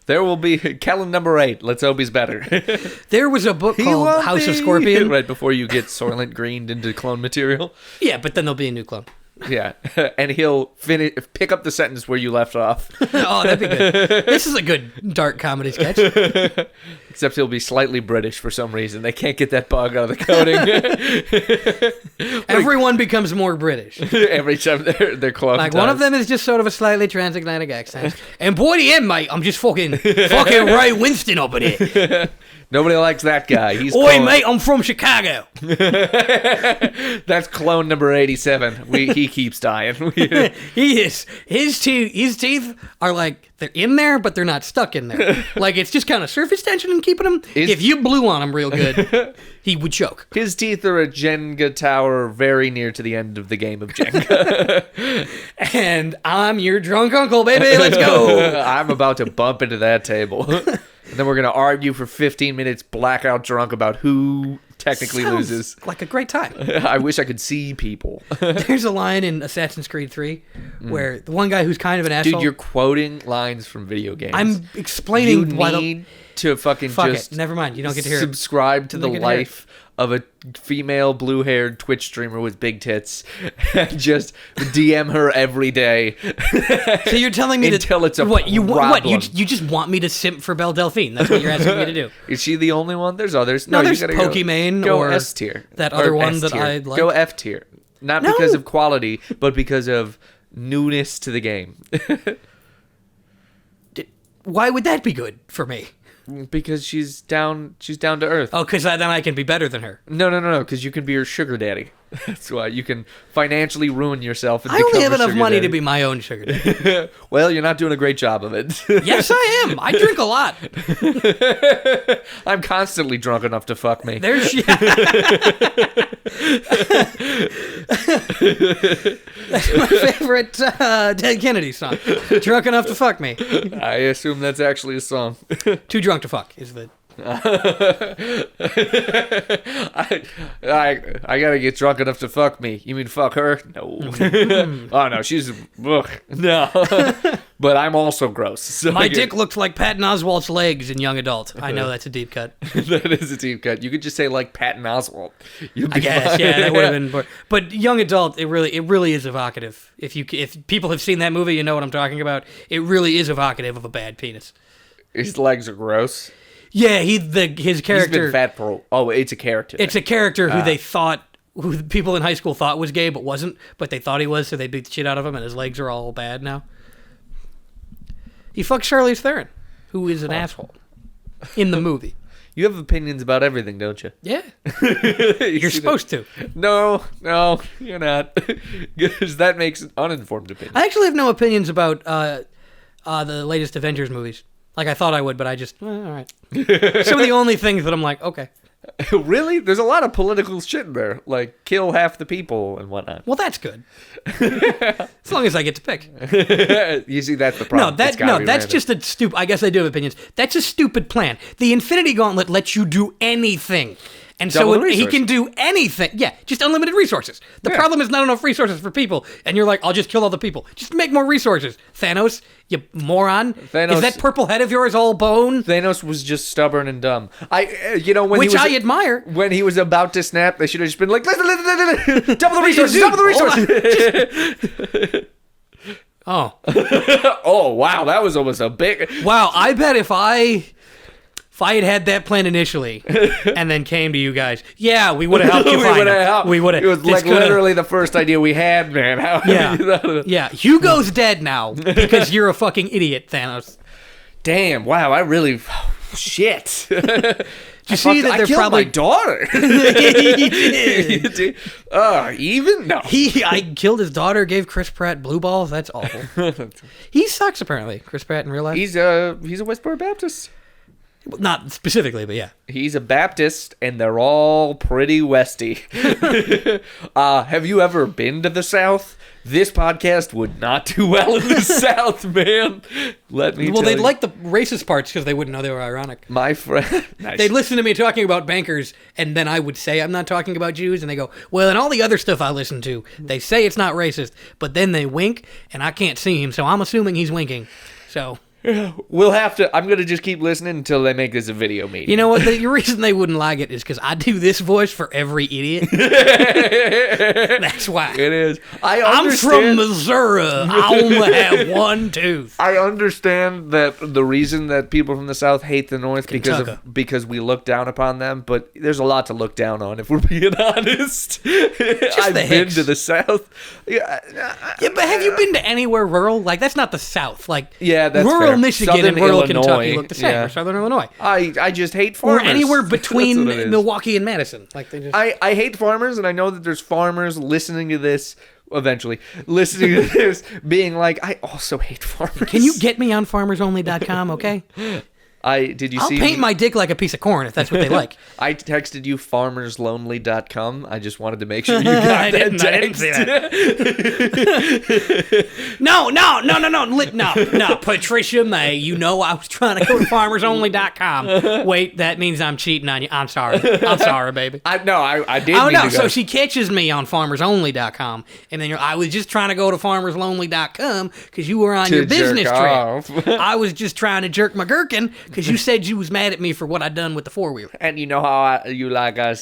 There will be Kellen number 8. Let's hope he's better. There was a book called House of Scorpion. Right before you get Soylent Greened into clone material. Yeah, but then there'll be a new clone. Yeah, and he'll pick up the sentence where you left off. Oh, that'd be good. This is a good dark comedy sketch. Except he'll be slightly British for some reason. They can't get that bug out of the coding. Everyone becomes more British. Every time they're cloned. Like, one of them is just sort of a slightly transatlantic accent. And boy, the end, mate, I'm just fucking Ray Winston up in here. Nobody likes that guy. He's Oi, mate, I'm from Chicago. That's clone number 87. He keeps dying. He is. His teeth are like, they're in there, but they're not stuck in there. Like, it's just kind of surface tension and keeping them. If you blew on him real good, he would choke. His teeth are a Jenga tower very near to the end of the game of Jenga. And I'm your drunk uncle, baby. Let's go. I'm about to bump into that table. And then we're going to argue for 15 minutes blackout drunk about who technically loses. Like a great time. I wish I could see people. There's a line in Assassin's Creed 3 where the one guy who's kind of an asshole... Dude, you're quoting lines from video games. I'm explaining why you need to fucking Fuck just... it. Never mind. You don't get to hear it. Subscribe to the life of a female blue-haired Twitch streamer with big tits and just DM her every day. So you're telling me until it's a what you problem. you just want me to simp for Belle Delphine? That's what you're asking me to do. Is she the only one? There's others. No, there's you gotta Pokimane go or S tier. that other Or one S that tier. I like. Go F tier. Not because of quality, but because of newness to the game. Why would that be good for me? Because she's down to earth. Oh, because then I can be better than her. No, because you can be her sugar daddy. That's why you can financially ruin yourself. And I only have become a enough sugar money daddy. to be my own sugar daddy. Well, you're not doing a great job of it. Yes, I am. I drink a lot. I'm constantly drunk enough to fuck me. There's That's my favorite Dead Kennedy song. Drunk enough to fuck me. I assume that's actually a song. Too drunk to fuck is the. I gotta get drunk enough to fuck me. You mean fuck her? No. Oh no, she's ugh. No. But I'm also gross. So My dick looks like Patton Oswalt's legs in Young Adult. I know that's a deep cut. That is a deep cut. You could just say like Patton Oswalt. You'd be I guess, fine. yeah, that would have been. But Young Adult, it really is evocative. If people have seen that movie, you know what I'm talking about. It really is evocative of a bad penis. His legs are gross. Yeah, his character. He's been fat for. Oh, it's a character. It's a character who people in high school thought was gay but wasn't, but they thought he was, so they beat the shit out of him, and his legs are all bad now. He fucks Charlize Theron, who is an asshole in the movie. You have opinions about everything, don't you? Yeah, you're supposed to. No, you're not. Because that makes an uninformed opinion. I actually have no opinions about the latest Avengers movies. Like I thought I would, but I just all right. Some of the only things that I'm like, okay. Really? There's a lot of political shit in there, like kill half the people and whatnot. Well, that's good. As long as I get to pick. You see, that's the problem. That's just a stupid. I guess I do have opinions. That's a stupid plan. The Infinity Gauntlet lets you do anything. And Double so the he can do anything. Yeah, just unlimited resources. The problem is not enough resources for people. And you're like, I'll just kill all the people. Just make more resources. Thanos, you moron. Thanos, is that purple head of yours all bone? When Which I admire. When he was about to snap, they should have just been like, listen, double the resources, double the resources. Oh. Oh, wow, that was almost a big... Wow, I bet if I had that plan initially and then came to you guys, yeah, we would have helped you find him. We would have. It was like literally the first idea we had, man. Yeah. Hugo's dead now because you're a fucking idiot, Thanos. Damn, wow, I really... Shit. You see that I they're killed probably... my daughter. He did. Even? No. I killed his daughter, gave Chris Pratt blue balls. That's awful. He sucks, apparently, Chris Pratt in real life. He's a Westboro Baptist. Not specifically, but yeah. He's a Baptist, and they're all pretty Westy. Have you ever been to the South? This podcast would not do well in the South, man. Let me tell you. Well, they'd like the racist parts because they wouldn't know they were ironic. My friend... Nice. They'd listen to me talking about bankers, and then I would say I'm not talking about Jews, and they go, well, and all the other stuff I listen to, they say it's not racist, but then they wink, and I can't see him, so I'm assuming he's winking. So... We'll have to... I'm going to just keep listening until they make this a video meeting. You know what? The reason they wouldn't like it is because I do this voice for every idiot. That's why. It is. I'm from Missouri. I only have one tooth. I understand that the reason that people from the South hate the North because we look down upon them, but there's a lot to look down on if we're being honest. I've been to the South. Yeah, but have you been to anywhere rural? Like, that's not the South. Like, yeah, that's rural fair. Michigan Southern and rural Illinois. Kentucky look the same, Yeah. or Southern Illinois. I just hate farmers. Or anywhere between That's what it is. Milwaukee and Madison. Like, they just... I hate farmers, and I know that there's farmers listening to this, eventually, listening to this, being like, I also hate farmers. Can you get me on farmersonly.com, okay? Did you I'll see paint my dick like a piece of corn if that's what they like. I texted you farmerslonely.com. I just wanted to make sure you got I that didn't text. see that. No. Patricia May, you know I was trying to go to farmersonly.com. Wait, that means I'm cheating on you. I'm sorry, baby. I did. Oh, mean no, to go. so she catches me on farmersonly.com, and then I was just trying to go to farmerslonely.com because you were on your business jerk trip. off. I was just trying to jerk my gherkin because you said you was mad at me for what I'd done with the four-wheeler. And you know how you like how I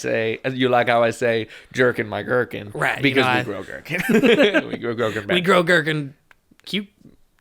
say jerking my gherkin, right? Because we grow gherkin. We grow gherkin. We grow gherkin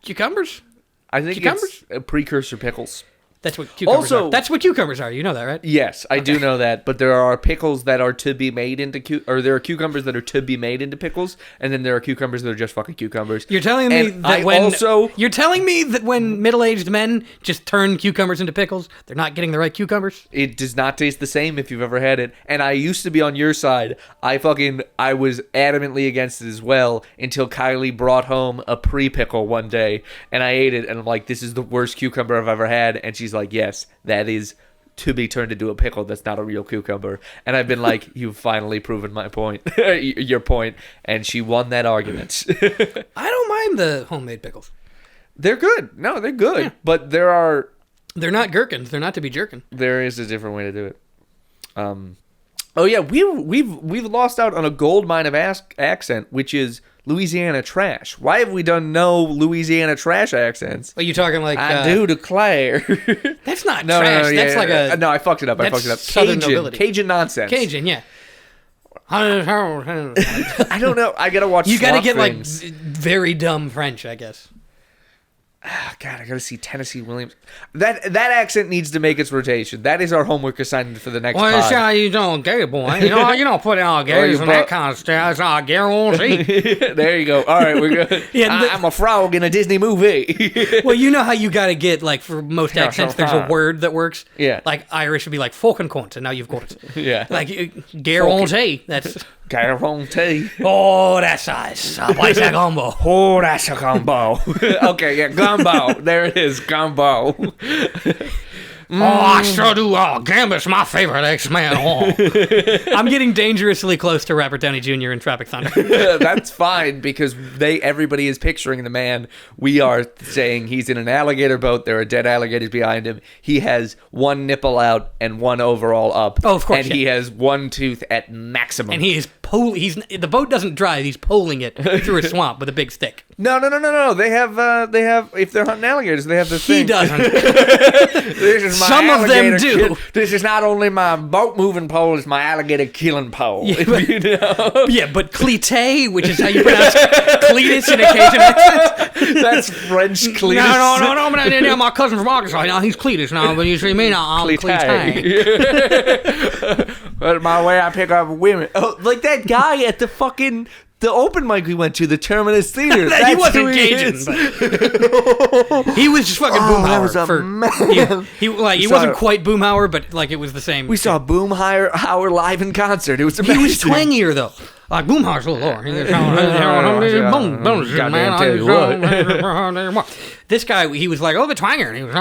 cucumbers. I think cucumbers? it's precursor pickles. That's what cucumbers Also- are. That's what cucumbers are. You know that, right? Yes, I do know that, but there are pickles that are to be made into or there are cucumbers that are to be made into pickles, and then there are cucumbers that are just fucking cucumbers. You're telling me And that I you're telling me that when middle-aged men just turn cucumbers into pickles, they're not getting the right cucumbers? It does not taste the same if you've ever had it. And I used to be on your side. I was adamantly against it as well until Kylie brought home a pre-pickle one day, and I ate it, and I'm like, this is the worst cucumber I've ever had. And she's like, yes, that is to be turned into a pickle. That's not a real cucumber. And I've been like, you've finally proven my point, your point. And she won that argument. I don't mind the homemade pickles. They're good. No, they're good. Yeah. But They're not gherkins. They're not to be jerkin. there is a different way to do it. Oh yeah, we've lost out on a gold mine of accent, which is Louisiana trash. Why have we done no Louisiana trash accents? Are you talking like... I do declare. That's not No, trash. no, yeah, That's like a... no, I fucked it up. that's Southern Cajun, nobility. Cajun nonsense. Cajun, yeah. I don't know. I gotta watch. You gotta Swamp get like Things. very dumb French, I guess. God, I gotta see Tennessee Williams. That accent needs to make its rotation. That is our homework assignment for the next Well, pod. how you doing, gay boy? You know, you don't put all gays and that kind of stuff. It's all gay won't see. There you go. All right, we're good. Yeah, I'm a frog in a Disney movie. Well, you know how you gotta get like for most accents, there's a word that works. Yeah. Like Irish would be like fucking cunt, and now you've got it. Yeah. Like gay won't see. That's Guarantee. oh, that's nice. Place a gumbo. Oh, that's a gumbo. Okay, yeah, gumbo. There it is, gumbo. Oh, I sure do. Oh, Gambit's my favorite X-Man. Oh. I'm getting dangerously close to Robert Downey Jr. in Tropic Thunder. That's fine because everybody is picturing the man. We are saying he's in an alligator boat. There are dead alligators behind him. He has one nipple out and one overall up. Oh, of course, And he has one tooth at maximum. And he is the boat doesn't drive. He's poling it through a swamp with a big stick. No. They have. If they're hunting alligators, they have the He thing. doesn't. This is my Some of them alligator do. This is not only my boat moving pole; it's my alligator killing pole. Yeah, if but- you know. Yeah, but cleté, which is how you pronounce cletus in Cajun accent. That's French cletus. No. But my cousin from Arkansas. Now he's Cletus. Now, but you see me now, I'm Cleté. But my way I pick up women. Oh, like that guy at the open mic we went to, the Terminus Theater. He That's wasn't who Cajun, is. but he was just fucking Oh, that Boomhauer. was a for, man. he saw wasn't it. quite Boomhauer, but like it was the same. We saw Boomhauer live in concert. It was He amazing. was twangier though. Like Boomhauer's a little lower. This guy, he was like, oh, the twanger. And he was,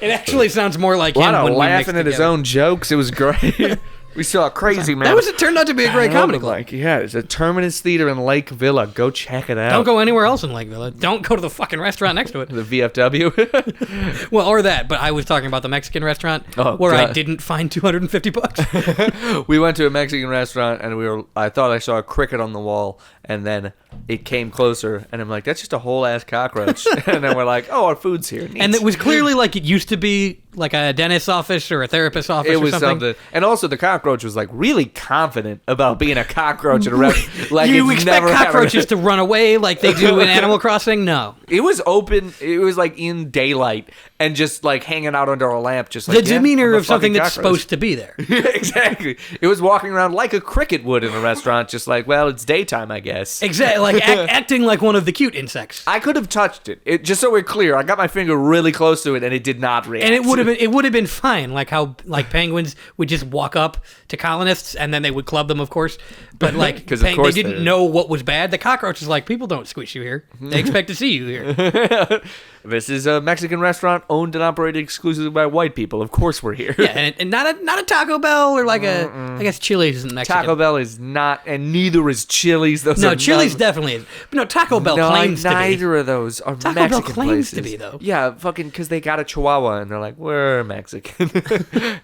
It actually sounds more like A him lot when of we laughing mixed at his together. own jokes. It was great. We saw a crazy man. It turned out to be a great comedy club. Like, yeah, it's a Terminus Theater in Lake Villa. Go check it out. Don't go anywhere else in Lake Villa. Don't go to the fucking restaurant next to it. The VFW. Well, or that, but I was talking about the Mexican restaurant where I God. didn't find $250. We went to a Mexican restaurant and I thought I saw a cricket on the wall, and then it came closer, and I'm like, that's just a whole ass cockroach. And then we're like, oh, our food's here. Neat. And it was clearly like it used to be like a dentist's office or a therapist's office It or was something. something. And also the cockroach was like really confident about being a cockroach at a restaurant. Like you it's expect never cockroaches to run away like they do in Animal Crossing? No. It was open. It was like in daylight and just like hanging out under a lamp. Just like The demeanor I'm a of something fucking that's cockroach. supposed to be there. Exactly. It was walking around like a cricket would in a restaurant, just like, well, it's daytime, I guess. Exactly, like acting like one of the cute insects. I could have touched it. Just so we're clear, I got my finger really close to it, and it did not react. And it would have been fine, like how like penguins would just walk up to colonists and then they would club them, of course. But like 'Cause of course they didn't they- know what was bad. The cockroach is like, people don't squish you here. They expect to see you here. This is a Mexican restaurant owned and operated exclusively by white people. Of course, we're here. Yeah, and not a Taco Bell or like I guess Chili's isn't Mexican. Taco Bell is not, and neither is Chili's. Those No, are Chili's none- definitely is. But no, Taco Bell claims to be. Neither of those are Taco Bell Mexican claims places. to be, though. Yeah, fucking because they got a Chihuahua and they're like, we're Mexican,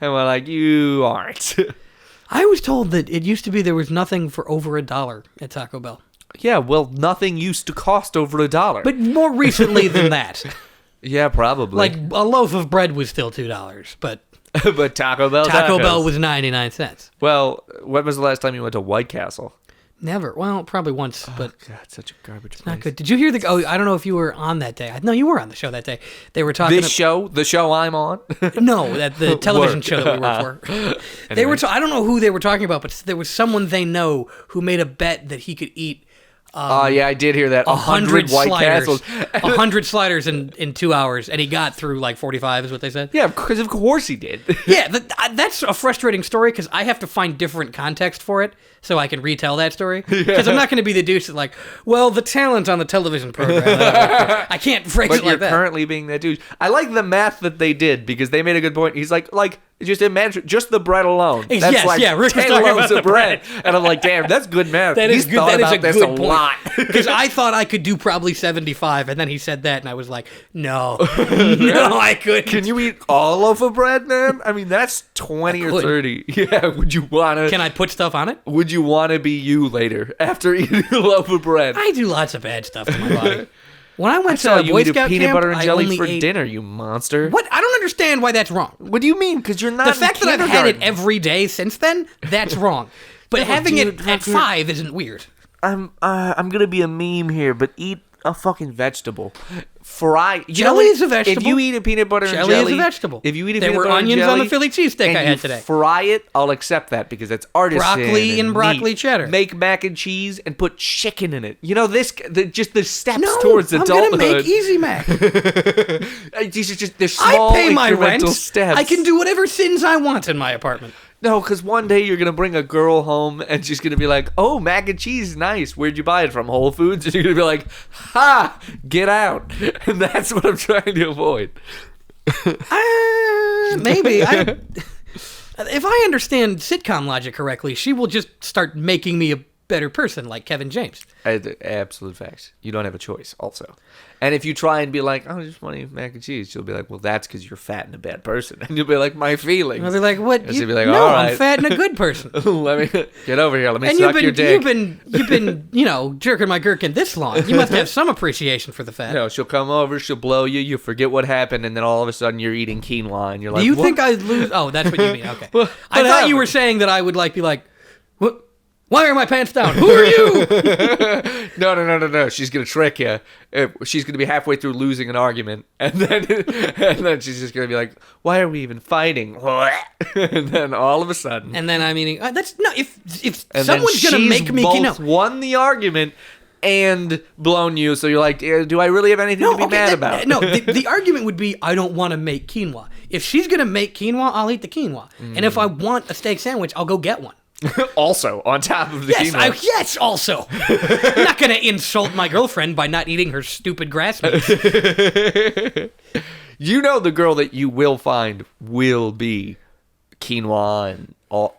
and we're like, you aren't. I was told that it used to be there was nothing for over $1 at Taco Bell. Yeah, well, nothing used to cost over $1. But more recently than that. yeah, probably. Like a loaf of bread was still $2, but but Taco Bell. Taco tacos. Bell was 99 cents. Well, when was the last time you went to White Castle? Never. Well, probably once, but God, such a garbage place. not good. Did you hear the? Oh, I don't know if you were on that day. No, you were on the show that day. They were talking. The show I'm on. No, the television show that we work for. They were. I don't know who they were talking about, but there was someone they know who made a bet that he could eat. Yeah, I did hear that. 100 White Castles. 100 sliders in 2 hours, and he got through like 45, is what they said. Yeah, because of course he did. Yeah, that's a frustrating story because I have to find different context for it so I can retell that story. Because I'm not going to be the douche that's like, well, the talent on the television program. I can't phrase it like that. But you're currently being that douche. I like the math that they did because they made a good point. He's like, just imagine, just the bread alone. That's yes, like yeah, Rick was 10 talking loaves about of the bread. And I'm like, damn, that's good math. That is He's good. thought That is about a this good a point. lot. Because I thought I could do probably 75, and then he said that, and I was like, no, I couldn't. Can you eat all loaf of bread, man? I mean, that's 20 or 30. Yeah, would you want to... Can I put stuff on it? Would you want to be you later after eating a loaf of bread? I do lots of bad stuff to my body. When I went So to you Boy eat a Scout peanut camp, butter and I jelly only for ate... dinner, you monster. What? I don't understand why that's wrong. What do you mean? Because you're not The in fact that I've had it kindergarten. every day since then, that's wrong. But having it at 5 isn't weird. I'm gonna be a meme here, but eat a fucking vegetable. Fry Jelly is a vegetable. If you eat a peanut butter and jelly, Jelly is a vegetable. If you eat a There peanut were butter and onions jelly on the Philly cheesesteak I and had you today. fry it, I'll accept that because it's artisan. Broccoli and broccoli neat. cheddar. Make mac and cheese and put chicken in it. You know just the steps No, towards I'm adulthood. gonna make Easy Mac. These are just the small I pay my rent. incremental steps. I can do whatever sins I want in my apartment. No, because one day you're going to bring a girl home and she's going to be like, oh, mac and cheese, nice. Where'd you buy it from? Whole Foods? And you're going to be like, ha, get out. And that's what I'm trying to avoid. Maybe. If I understand sitcom logic correctly, she will just start making me a better person like Kevin James. Absolute facts. You don't have a choice also. And if you try and be like, oh, I just want to eat mac and cheese, she'll be like, well, that's because you're fat and a bad person. And you'll be like, my feelings. I'll be like, what? And she'll be like, no, all right. I'm fat and a good person. Let me get over here. Let me And suck your dick. you've been, jerking my gherkin this long. You must have some appreciation for the fat. No, she'll come over, she'll blow you, you forget what happened, and then all of a sudden you're eating quinoa, and you're like, Do you what? think I'd lose? Oh, that's what you mean. Okay. What I thought happened? you were saying that I would be like, what? Why are my pants down? Who are you? No. She's gonna trick you. She's gonna be halfway through losing an argument, and then she's just gonna be like, "Why are we even fighting?" And then all of a sudden, And then I'm eating. That's no. If and someone's then gonna she's make me both won the argument and blown you, so you're like, do I really have anything to be mad about? No, the argument would be I don't want to make quinoa. If she's gonna make quinoa, I'll eat the quinoa. And if I want a steak sandwich, I'll go get one. Also, on top of the quinoa. Yes, also. I'm not going to insult my girlfriend by not eating her stupid grass meat. You know the girl that you will find will be quinoa and all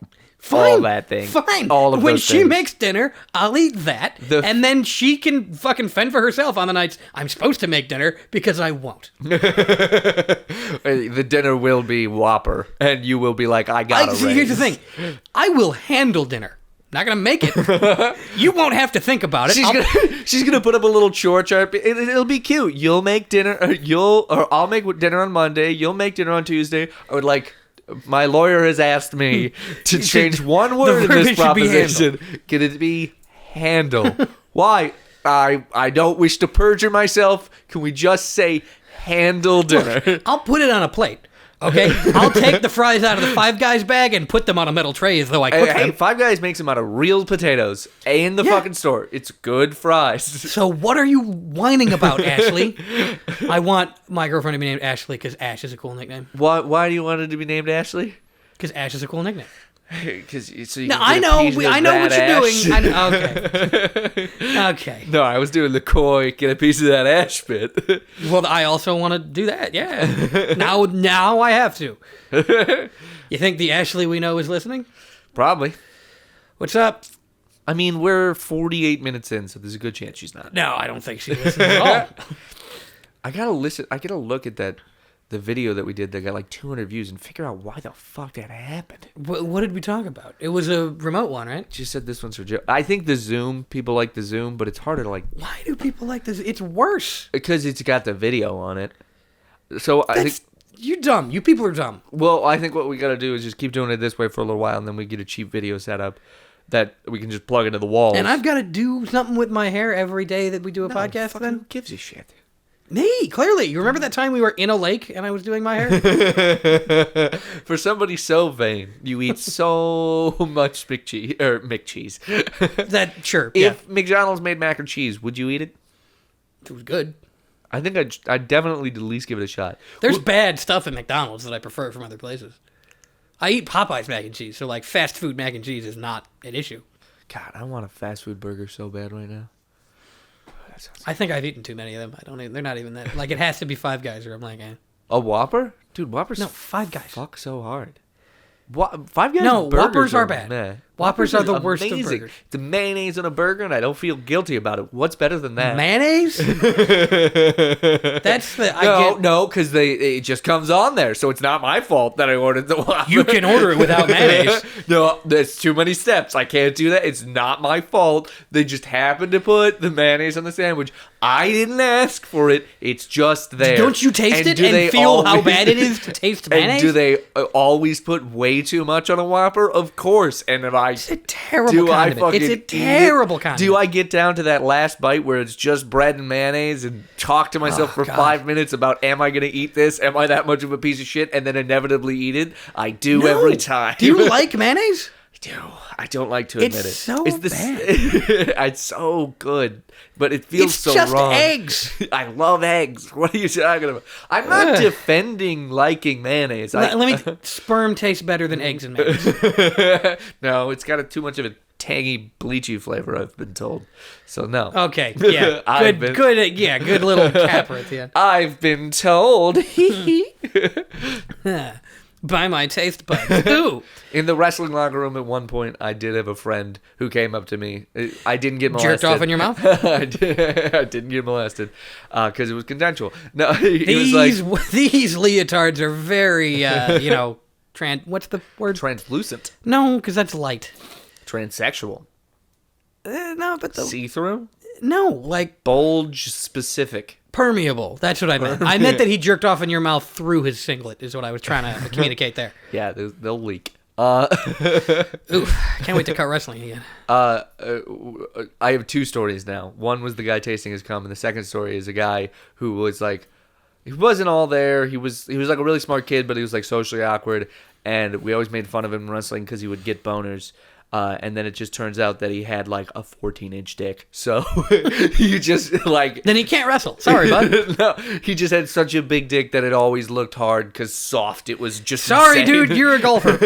that thing. Fine. All of when those she things. makes dinner, I'll eat that. And then she can fucking fend for herself on the nights I'm supposed to make dinner because I won't. The dinner will be Whopper, and you will be like, I gotta raise. Here's the thing. I will handle dinner. Not gonna make it. You won't have to think about it. She's gonna put up a little chore chart. It'll be cute. You'll make dinner. Or I'll make dinner on Monday. You'll make dinner on Tuesday. Or like, my lawyer has asked me to change one word in this proposition. Can it be handle? Why? I don't wish to perjure myself. Can we just say handle dinner? Look, I'll put it on a plate. Okay, I'll take the fries out of the Five Guys bag and put them on a metal tray as though I cooked them. Five Guys makes them out of real potatoes in the fucking store. It's good fries. So what are you whining about, Ashley? I want my girlfriend to be named Ashley because Ash is a cool nickname. Why do you want it to be named Ashley? Because Ash is a cool nickname. So No, I know what you're doing. Okay. Okay. No, I was doing the koi, get a piece of that ash bit. Well, I also want to do that. Yeah. Now I have to. You think the Ashley we know is listening? Probably. What's up? I mean, we're 48 minutes in, so there's a good chance she's not. No, I don't think she listens at all. I gotta look at the video that we did that got like 200 views and figure out why the fuck that happened. What did we talk about? It was a remote one, right? She said this one's for Joe. I think the Zoom, people like the Zoom, but it's harder to like... Why do people like this? It's worse. Because it's got the video on it. So I think... You're dumb. You people are dumb. Well, I think what we gotta do is just keep doing it this way for a little while, and then we get a cheap video set up. that we can just plug into the walls. And I've got to do something with my hair every day that we do a podcast. Fucking Then who gives a shit? me, clearly. You remember that time we were in a lake and I was doing my hair? For somebody so vain, you eat so much McCheese. That sure. Yeah, If McDonald's made mac and cheese, would you eat it? it was good. I think I'd definitely at least give it a shot. There's bad stuff at McDonald's that I prefer from other places. I eat Popeye's mac and cheese, so like fast food mac and cheese is not an issue. God, I want a fast food burger so bad right now. I think I've eaten too many of them. I don't even, they're not even that. Like, it has to be Five Guys or I'm like, eh. A Whopper? Dude, Whoppers No, Five Guys. fuck so hard. Five Guys No, burgers Whoppers are bad. meh. Whoppers are the worst of amazing. burgers. The mayonnaise on a burger, and I don't feel guilty about it. What's better than that? Mayonnaise? That's the... No, because it just comes on there, so it's not my fault that I ordered the Whopper. You can order it without mayonnaise. No, there's too many steps. I can't do that. It's not my fault. They just happened to put the mayonnaise on the sandwich. I didn't ask for it. It's just there. Don't you taste it do and they feel how always- bad it is to taste mayonnaise? And do they always put way too much on a Whopper? Of course. And if I It's a terrible condiment. It's a terrible condiment. Do I get down to that last bite where it's just bread and mayonnaise and talk to myself for God. 5 minutes about, am I going to eat this? Am I that much of a piece of shit? And then inevitably eat it? I do No. every time. Do you like mayonnaise? I do. I don't like to admit It's it. so bad. It's so good, but it feels It's so just wrong. eggs. I love eggs. What are you talking about? I'm not defending liking mayonnaise. Let me... Sperm tastes better than eggs and mayonnaise. No, it's got too much of a tangy, bleachy flavor, I've been told. So no. Okay, yeah. Good little capper at the end. I've been told. By my taste buds. Ooh. In the wrestling locker room at one point, I did have a friend who came up to me. I didn't get molested. Jerked off in your mouth? I didn't get molested because it was consensual. No, he was like... These leotards are very, what's the word? Translucent. No, because that's light. Transsexual. No, but the... See-through? No, like... Bulge specific. Permeable. That's what I meant. I meant that he jerked off in your mouth through his singlet is what I was trying to communicate there. Yeah, they'll leak. Ooh, can't wait to cut wrestling again. I have two stories now. One was the guy tasting his cum, and the second story is a guy who was like, he wasn't all there. He was like a really smart kid, but he was like socially awkward, and we always made fun of him in wrestling because he would get boners. And then it just turns out that he had like a 14-inch dick. So he just like... Then he can't wrestle. Sorry, bud. No, he just had such a big dick that it always looked hard because soft. It was just Sorry, insane. dude, you're a golfer.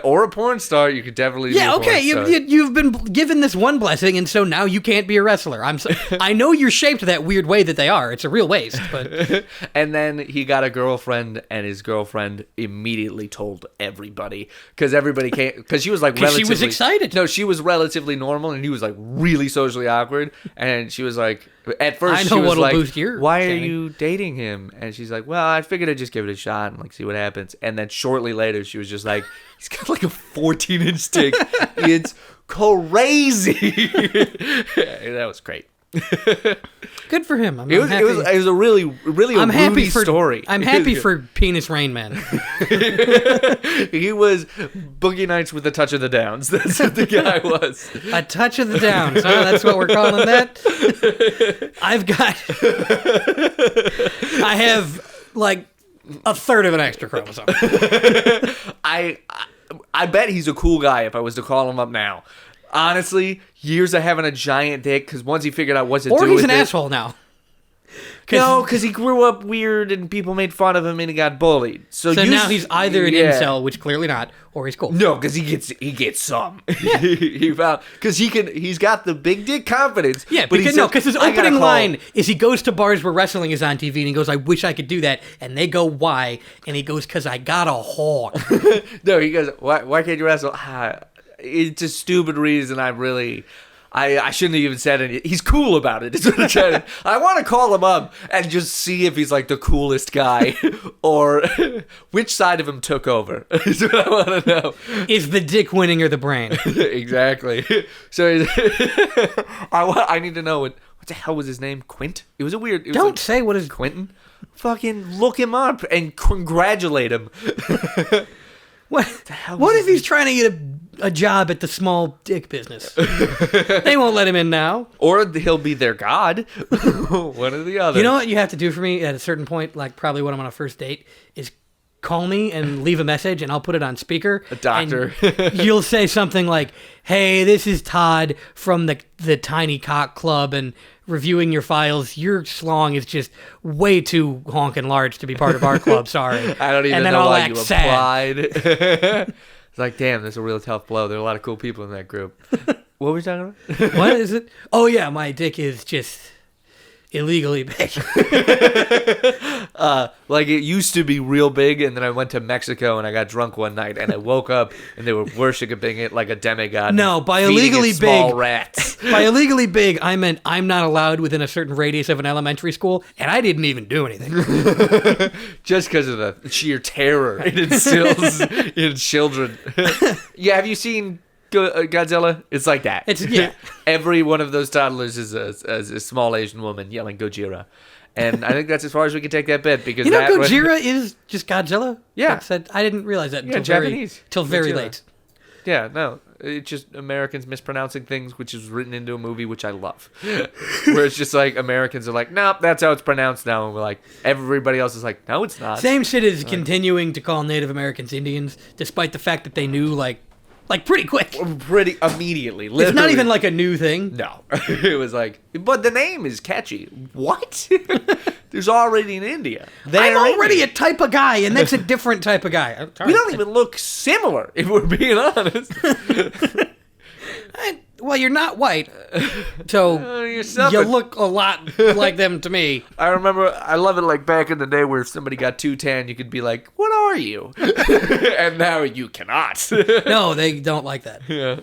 Or a porn star. You could definitely be a porn okay. star. You've been given this one blessing, and so now you can't be a wrestler. I know you're shaped that weird way that they are. It's a real waste, but... And then he got a girlfriend, and his girlfriend immediately told everybody because everybody came... Because she was like relatively... she was excited. No, she was relatively normal, and he was like really socially awkward. And she was like, at first, I know she was what'll like, boost your "Why are standing." you dating him?" And she's like, "Well, I figured I'd just give it a shot and like see what happens." And then shortly later, she was just like, "He's got like a 14-inch dick. It's crazy." That was great. Good for him. It was a really I'm happy Rudy for story. I'm happy for Penis Rain Man. He was Boogie Nights with a touch of the Downs. That's what the guy was. A touch of the Downs. Huh? That's what we're calling that. I have like a third of an extra chromosome. I bet he's a cool guy if I was to call him up now. Honestly, years of having a giant dick because once he figured out what to do with it. Or he's an asshole now. No, because he grew up weird and people made fun of him and he got bullied. So now he's either an incel, which clearly not, or he's cool. No, because he gets some. He found because he's got the big dick confidence. Yeah, but because his opening line is he goes to bars where wrestling is on TV and he goes, "I wish I could do that," and they go, "Why?" And he goes, "Because I got a hog." No, he goes, "Why can't you wrestle?" It's a stupid reason. I shouldn't have even said it. He's cool about it. Is what I'm trying to, I want to call him up and just see if he's like the coolest guy or which side of him took over. Is what I want to know. Is the dick winning or the brain? Exactly. So I need to know what the hell was his name? Quint? It was a weird... Don't say what is... Quentin? Fucking look him up and congratulate him. What if he's trying to get a job at the small dick business. They won't let him in now. Or he'll be their god. One or the other. You know what you have to do for me at a certain point, like probably when I'm on a first date, is call me and leave a message, and I'll put it on speaker. A doctor. And you'll say something like, "Hey, this is Todd from the Tiny Cock Club, and reviewing your files. Your schlong is just way too honking large to be part of our club. Sorry." I don't even and then know I'll why act you sad. applied. It's like, damn, that's a real tough blow. There are a lot of cool people in that group. What were we talking about? What is it? Oh yeah, my dick is just illegally big. Like it used to be real big, and then I went to Mexico and I got drunk one night, and I woke up and they were worshiping it like a demigod. No, by feeding illegally it small big, rats. By illegally big, I meant I'm not allowed within a certain radius of an elementary school, and I didn't even do anything. Just because of the sheer terror it instills in children. Yeah, have you seen Godzilla? It's like that. It's yeah. Every one of those toddlers is a small Asian woman yelling Gojira. And I think that's as far as we can take that bit, because You know, that Gojira is just Godzilla. Yeah. I didn't realize that Yeah, until Japanese. very Gojira. late. Yeah, no. It's just Americans mispronouncing things, which is written into a movie, which I love. Where it's just like Americans are like, nope, that's how it's pronounced now. And we're like, everybody else is like, no, it's not. Same shit is continuing to call Native Americans Indians, despite the fact that they knew like pretty quick. Pretty immediately. Literally. It's not even like a new thing. No. It was like, but the name is catchy. What? There's already in India. I'm already a type of guy, and that's a different type of guy. We don't even look similar, if we're being honest. Well, you're not white, so You're you something. look a lot like them to me. I remember, I love it like back in the day where if somebody got too tan, you could be like, what are you? And now you cannot. No, they don't like that. Yeah.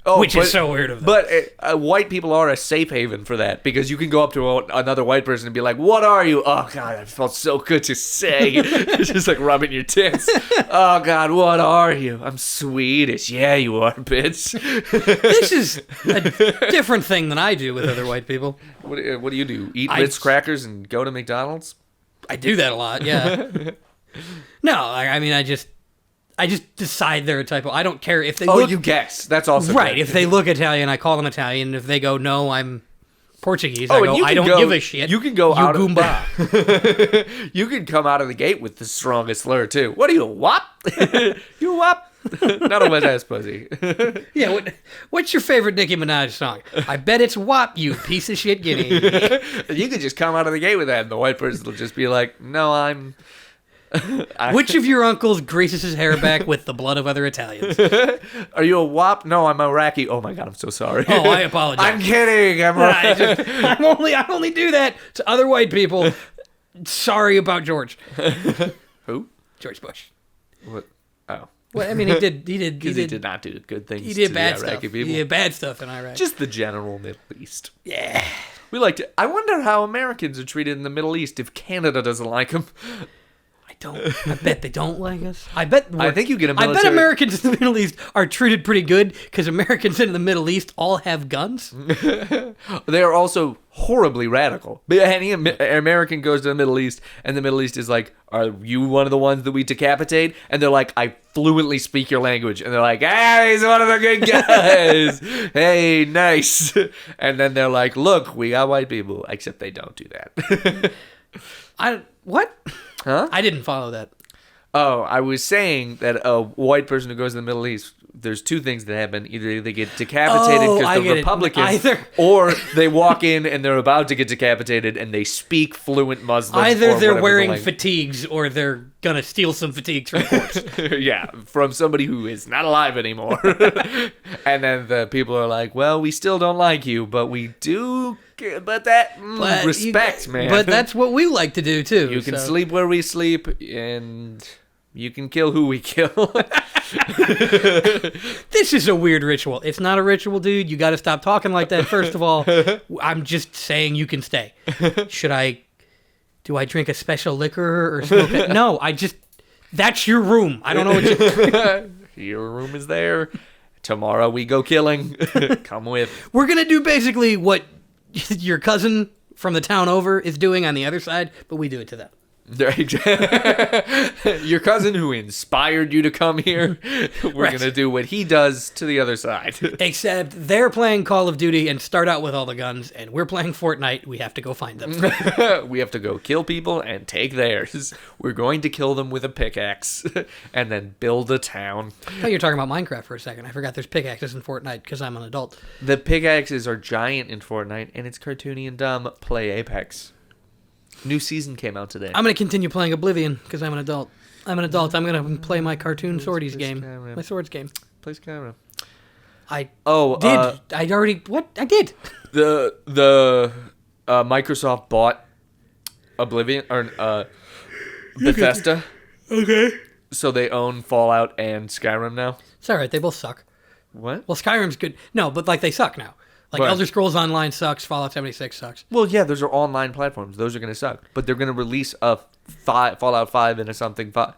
Oh, Which is so weird of them. But white people are a safe haven for that, because you can go up to another white person and be like, what are you? Oh, God, that felt so good to say. It's just like rubbing your tits. Oh, God, what are you? I'm Swedish. Yeah, you are, bitch. This is a different thing than I do with other white people. What do you do? Eat Ritz crackers and go to McDonald's? I do that a lot, yeah. No, I mean, I just decide they're a type of... I don't care if they look... you guess. That's also Right, good. if they look Italian, I call them Italian. If they go, no, I'm Portuguese, Oh, I go, I don't give a shit. You can go you out Goomba. You can come out of the gate with the strongest slur, too. What are you, wop? You wop? Not a wet ass pussy. Yeah, what's your favorite Nicki Minaj song? I bet it's WAP, you piece of shit guinea. You could just come out of the gate with that, and the white person will just be like, no, I'm... Which of your uncles greases his hair back with the blood of other Italians? Are you a wop? No, I'm Iraqi. Oh my God, I'm so sorry. Oh, I apologize. I'm kidding. I only do that to other white people. Sorry about George. Who? George Bush. What? Oh. Well, I mean, he did. Because he did not do good things He did to bad the stuff. Iraqi people. He did bad stuff in Iraq. Just the general Middle East. Yeah. We like to... I wonder how Americans are treated in the Middle East if Canada doesn't like them. I bet they don't like us. I think you get a I bet military- Americans in the Middle East are treated pretty good because Americans in the Middle East all have guns. They are also horribly radical. But any American goes to the Middle East, and the Middle East is like, are you one of the ones that we decapitate? And they're like, I fluently speak your language. And they're like, hey, he's one of the good guys. Hey, nice. And then they're like, look, we got white people. Except they don't do that. What? Huh? I didn't follow that. Oh, I was saying that a white person who goes to the Middle East, there's two things that happen. Either they get decapitated I because get they're it. Republicans, Either- or they walk in and they're about to get decapitated and they speak fluent Muslim. Either or they're whatever wearing the fatigues or they're gonna steal some fatigues from a corpse. yeah, from somebody who is not alive anymore. And then the people are like, well, we still don't like you, but we do... But that respect, man. But that's what we like to do too. You can so. sleep where we sleep, and you can kill who we kill. This is a weird ritual. It's not a ritual, dude. You got to stop talking like that. First of all, I'm just saying you can stay. Do I drink a special liquor or smoke it? No, that's your room. I don't know what Your room is there. Tomorrow we go killing. Come with. We're going to do basically what your cousin from the town over is doing on the other side, but we do it to them. Your cousin who inspired you to come here, we're going to do what he does to the other side. Except they're playing Call of Duty and start out with all the guns, and we're playing Fortnite. We have to go find them. We have to go kill people and take theirs. We're going to kill them with a pickaxe and then build a town. I thought you were talking about Minecraft for a second. I forgot there's pickaxes in Fortnite because I'm an adult. The pickaxes are giant in Fortnite, and it's cartoony and dumb. Play Apex. New season came out today. I'm going to continue playing Oblivion because I'm an adult. I'm going to play my cartoon swordies game. My swords game. Play Skyrim. I did. The Microsoft bought Oblivion or Bethesda. Okay. So they own Fallout and Skyrim now. It's all right. They both suck. What? Well, Skyrim's good. No, but like they suck now. Like Right. Elder Scrolls Online sucks. Fallout 76 sucks. Well, yeah, those are online platforms. Those are going to suck. But they're going to release a Fallout 5 and a something 5.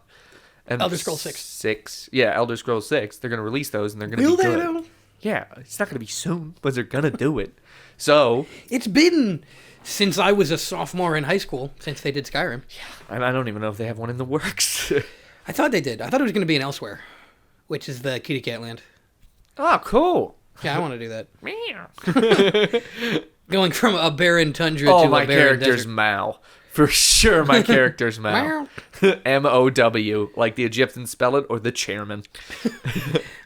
And Elder Scrolls 6. 6. Yeah, Elder Scrolls 6. They're going to release those and they're going to be good. Though? Yeah, it's not going to be soon, but they're going to do it. So, It's been since I was a sophomore in high school since they did Skyrim. and I don't even know if they have one in the works. I thought they did. I thought it was going to be in Elsewhere, which is the Kitty Cat Land. Oh, cool. Yeah, I want to do that. Going from a barren tundra to Oh, a my barren character's desert. Mao. For sure, my character's Mao. M-O-W, like the Egyptians spell it, or the chairman.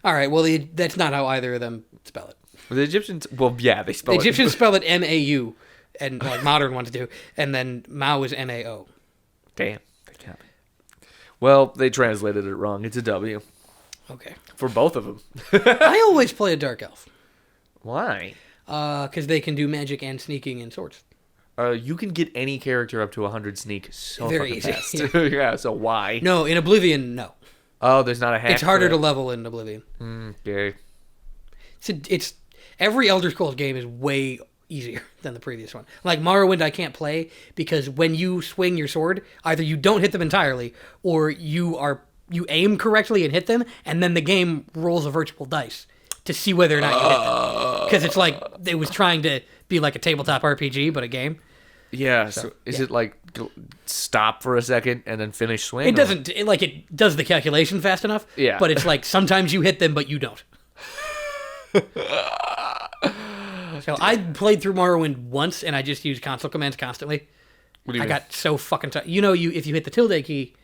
All right, well, that's not how either of them spell it. The Egyptians, well, yeah, they spell The it. Egyptians spell it M-A-U, and like modern ones do, and then Mao is M-A-O. Damn, they can't be. Well, they translated it wrong. It's a W. Okay. For both of them. I always play a Dark Elf, Why? because they can do magic and sneaking and swords. You can get any character up to 100 sneak so Very fucking easy, fast. Yeah, so why? No, in Oblivion, no. Oh, there's not a hack. It's harder for to that. level in Oblivion. Okay. It's every Elder Scrolls game is way easier than the previous one. Like Morrowind, I can't play because when you swing your sword, either you don't hit them entirely, or you aim correctly and hit them, and then the game rolls a virtual dice to see whether or not you hit them. Because it's like it was trying to be like a tabletop RPG, but a game. Yeah, so is it like stop for a second and then finish swing? It doesn't it does the calculation fast enough. Yeah. But it's like sometimes you hit them, but you don't. So I played through Morrowind once, and I just used console commands constantly. What do you I mean? got so fucking tired. If you hit the tilde key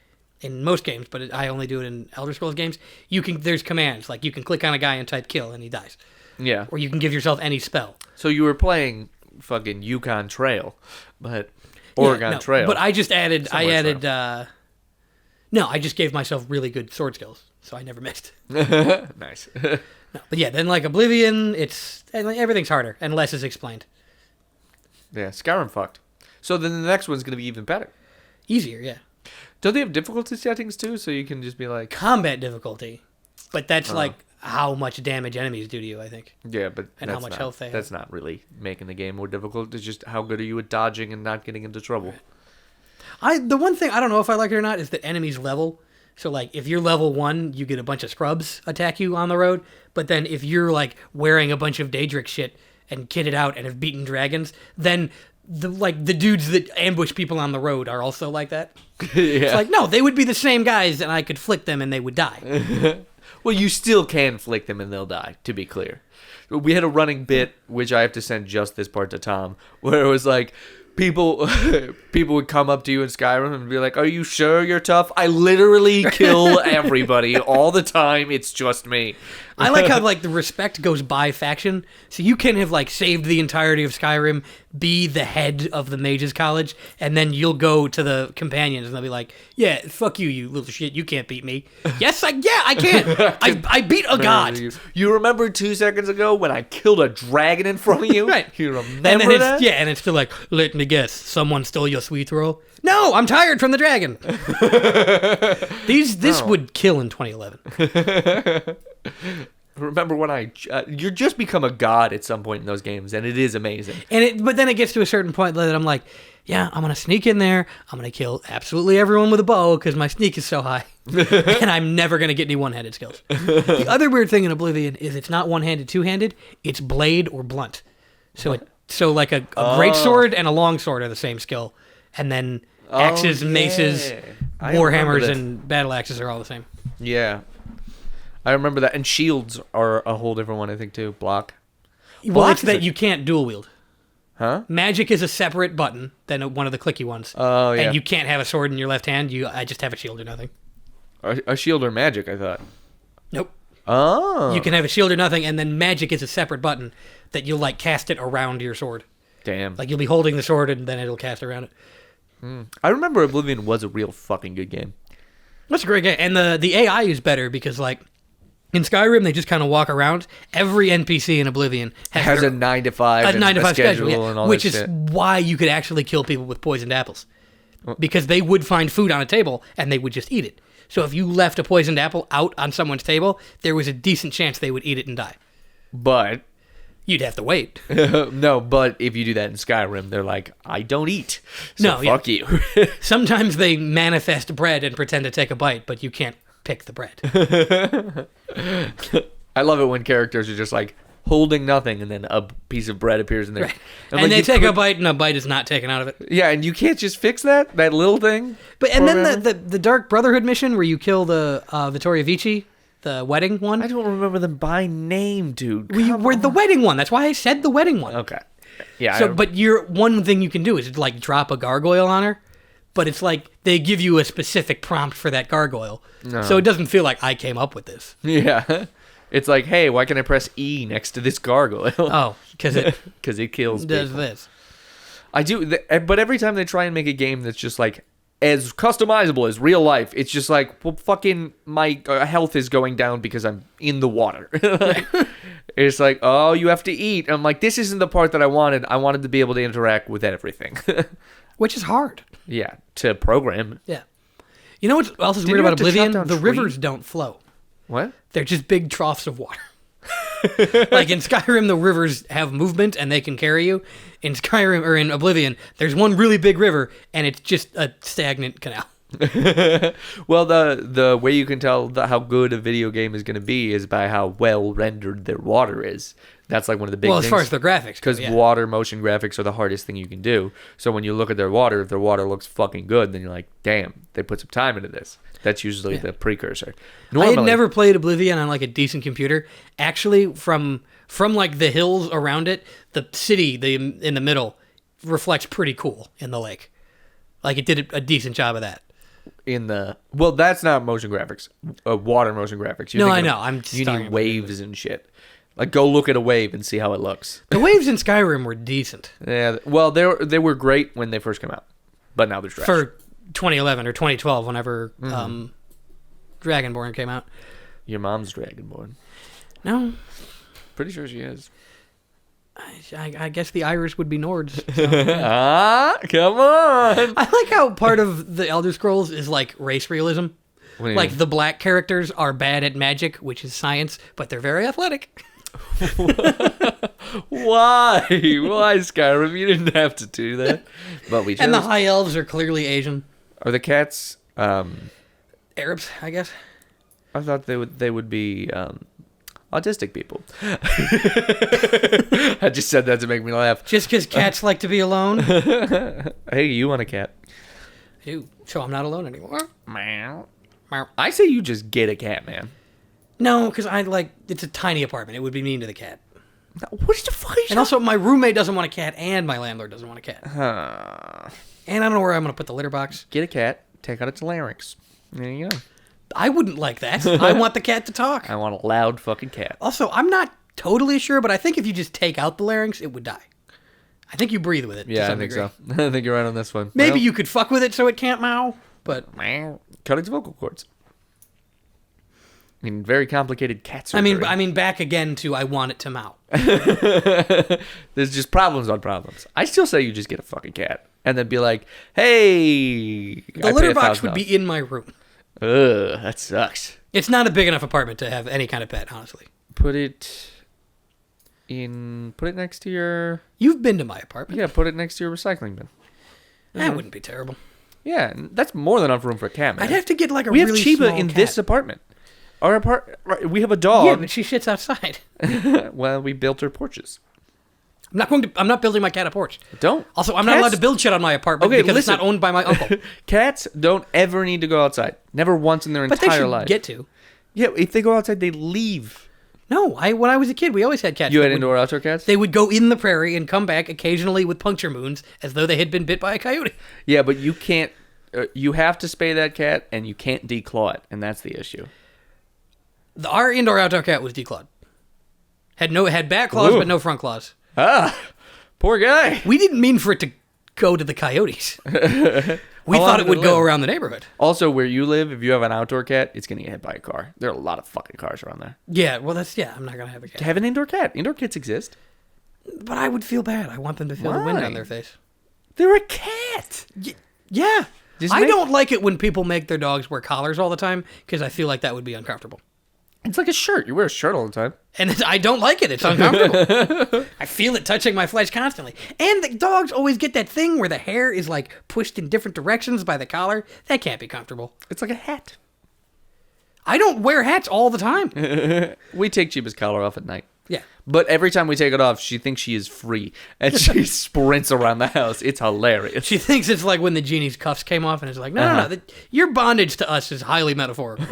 in most games, but I only do it in Elder Scrolls games. There's commands like you can click on a guy and type kill, and he dies. Yeah. Or you can give yourself any spell. So you were playing fucking Yukon Trail, but Oregon no, Trail. But I just added. Somewhere I just gave myself really good sword skills, so I never missed. Nice. No, but yeah, then like Oblivion, everything's harder and less is explained. Yeah, Skyrim fucked. So then the next one's gonna be even better. Easier, yeah. Don't they have difficulty settings too? So you can just be like, Combat difficulty, but that's like how much damage enemies do to you, I think. yeah, but And how that's much not- health they have. That's not really making the game more difficult. It's just how good are you at dodging and not getting into trouble. The one thing I don't know if I like it or not is that enemies level. So like if you're level 1, you get a bunch of scrubs attack you on the road. But then if you're like wearing a bunch of Daedric shit and kitted out and have beaten dragons, then the dudes that ambush people on the road are also like that. Yeah. It's like no, they would be the same guys, and I could flick them and they would die. Well, you still can flick them and they'll die, to be clear. We had a running bit, which I have to send just this part to Tom, where it was like, people would come up to you in Skyrim and be like, are you sure you're tough? I literally kill everybody all the time. It's just me. I like how like the respect goes by faction, so you can have like saved the entirety of Skyrim, be the head of the mages college, and then you'll go to the companions and they'll be like, "Yeah, fuck you, you little shit, you can't beat me." Yes, I can. I beat a god. You remember 2 seconds ago when I killed a dragon in front of you? Right. You And remember then that? and it's still like, let me guess, someone stole your sweet roll. No, I'm tired from the dragon. This would kill in 2011. Remember when you just become a god at some point in those games, and it is amazing. But then it gets to a certain point that I'm like, yeah, I'm gonna sneak in there. I'm gonna kill absolutely everyone with a bow because my sneak is so high, and I'm never gonna get any one-handed skills. The other weird thing in Oblivion is it's not one-handed, two-handed. It's blade or blunt. So like a great sword and a long sword are the same skill, and then Axes, maces, I remember warhammers, that. and battle axes are all the same. Yeah. I remember that. And shields are a whole different one, I think, too. Block. Well, Block it's is that a- you can't dual wield. Huh? Magic is a separate button than one of the clicky ones. Oh, yeah. And you can't have a sword in your left hand. I just have a shield or nothing. A shield or magic, I thought. Nope. Oh. You can have a shield or nothing, and then magic is a separate button that you'll like cast it around your sword. Damn. Like you'll be holding the sword and then it'll cast around it. I remember Oblivion was a real fucking good game. That's a great game. And the AI is better because like in Skyrim they just kind of walk around. Every NPC in Oblivion Has their- a 9 to 5 a 9 to 5 schedule, yeah, and all which that is shit. why you could actually kill people with poisoned apples. Because they would find food on a table and they would just eat it. So if you left a poisoned apple out on someone's table, there was a decent chance they would eat it and die. But You'd have to wait. no, but if you do that in Skyrim, they're like, I don't eat. So No, yeah. fuck you. Sometimes they manifest bread and pretend to take a bite, but you can't pick the bread. I love it when characters are just like holding nothing and then a piece of bread appears in there. Right. I'm And like, they you take a could- bite and a bite is not taken out of it. Yeah, and you can't just fix that little thing. But and then Programmer? the Dark Brotherhood mission where you kill the Vittoria Vici, the wedding one. I don't remember them by name, dude. We're the wedding one. That's why I said the wedding one. Okay. Yeah. So, but one thing you can do is like drop a gargoyle on her, but it's like they give you a specific prompt for that gargoyle, so it doesn't feel like I came up with this. yeah. It's like, hey, why can I press E next to this gargoyle? Oh, because it Because it kills does people. this. I do, but every time they try and make a game that's just like as customizable as real life, it's just like, well, fucking my health is going down because I'm in the water. Like, it's like, oh, you have to eat. I'm like, this isn't the part that I wanted. I wanted to be able to interact with everything. Which is hard. Yeah, to program. Yeah. You know what else is Did weird you about have to chop Oblivion? down The trees? rivers don't flow. What? They're just big troughs of water. Like in Skyrim, the rivers have movement and they can carry you. In Skyrim or in Oblivion, there's one really big river and it's just a stagnant canal. Well, the way you can tell how good a video game is going to be is by how well rendered their water is. That's like one of the big Well, things. as far as the graphics, go, Because yeah. water motion graphics are the hardest thing you can do. So when you look at their water, if their water looks fucking good, then you're like, damn, they put some time into this. That's usually the precursor. I had never played Oblivion on like a decent computer. Actually, from like the hills around it, the city in the middle reflects pretty cool in the lake. Like it did a decent job of that. Well, that's not motion graphics. Water motion graphics. No, I know. I'm just you talking need about waves and shit. Like, go look at a wave and see how it looks. The waves in Skyrim were decent Yeah. Well, they were great when they first came out, but now they're trash. for 2011 or 2012, whenever Dragonborn came out. Your mom's Dragonborn. No, Pretty sure she is. I guess the Irish would be Nords. Come on. I like how part of the Elder Scrolls is like race realism. What do you Like mean? the black characters are bad at magic, which is science, but they're very athletic. Why? Why, Skyrim? You didn't have to do that. But we chose. And the high elves are clearly Asian. Are the cats? Arabs, I guess. I thought they would be autistic people. I just said that to make me laugh. Just because cats like to be alone. Hey, you want a cat? Ew, so I'm not alone anymore. Meow. Meow. I say you just get a cat, man. No, because it's a tiny apartment. It would be mean to the cat. What the fuck? And also, my roommate doesn't want a cat, and my landlord doesn't want a cat. And I don't know where I'm going to put the litter box. Get a cat. Take out its larynx. There you go. I wouldn't like that. I want the cat to talk. I want a loud fucking cat. Also, I'm not totally sure, but I think if you just take out the larynx, it would die. I think you breathe with it. Yeah, to I some think degree. so. I think you're right on this one. Maybe Well, you could fuck with it so it can't meow, but cut its vocal cords. I mean, very complicated cat I surgery. mean, back again to I want it to meow. There's just problems on problems. I still say you just get a fucking cat and then be like, hey, The litter box would be in my room. Ugh, that sucks. It's not a big enough apartment to have any kind of pet, honestly. Put it next to your, You've been to my apartment. yeah, put it next to your recycling bin. That wouldn't be terrible. Yeah, that's more than enough room for a cat, man. I'd have to get like a we have really Chiba small in cat. this apartment. Right, we have a Yeah, dog. but she shits outside. Well, we built her porches. I'm not building my cat a porch. Don't. Also, I'm not allowed to build shit on my apartment because it's not owned by my uncle. Cats don't ever need to go outside. Never once in their But they entire should life. get to. Yeah, if they go outside, they leave. No, when I was a kid, we always had cats. You had indoor outdoor cats? They would go in the prairie and come back occasionally with puncture wounds as though they had been bit by a coyote. Yeah, but you can't. You have to spay that cat, and you can't declaw it, and that's the issue. Our indoor outdoor cat was declawed. Had back claws, Ooh. but no front claws. Ah, poor guy. We didn't mean for it to go to the coyotes. We thought it would go around the neighborhood. Also, where you live, if you have an outdoor cat, it's going to get hit by a car. There are a lot of fucking cars around there. Yeah, well, I'm not going to have a cat. Have an indoor cat. Indoor cats exist. But I would feel bad. I want them to feel the wind on their face. They're a cat. Yeah. I don't like it when people make their dogs wear collars all the time because I feel like that would be uncomfortable. It's like a shirt. You wear a shirt all the time. And I don't like it. It's uncomfortable. I feel it touching my flesh constantly. And the dogs always get that thing where the hair is like pushed in different directions by the collar. That can't be comfortable. It's like a hat. I don't wear hats all the time. We take Chiba's collar off at night. Yeah. But every time we take it off, she thinks she is free. And she sprints around the house. It's hilarious. She thinks it's like when the genie's cuffs came off and it's like, no. Your bondage to us is highly metaphorical.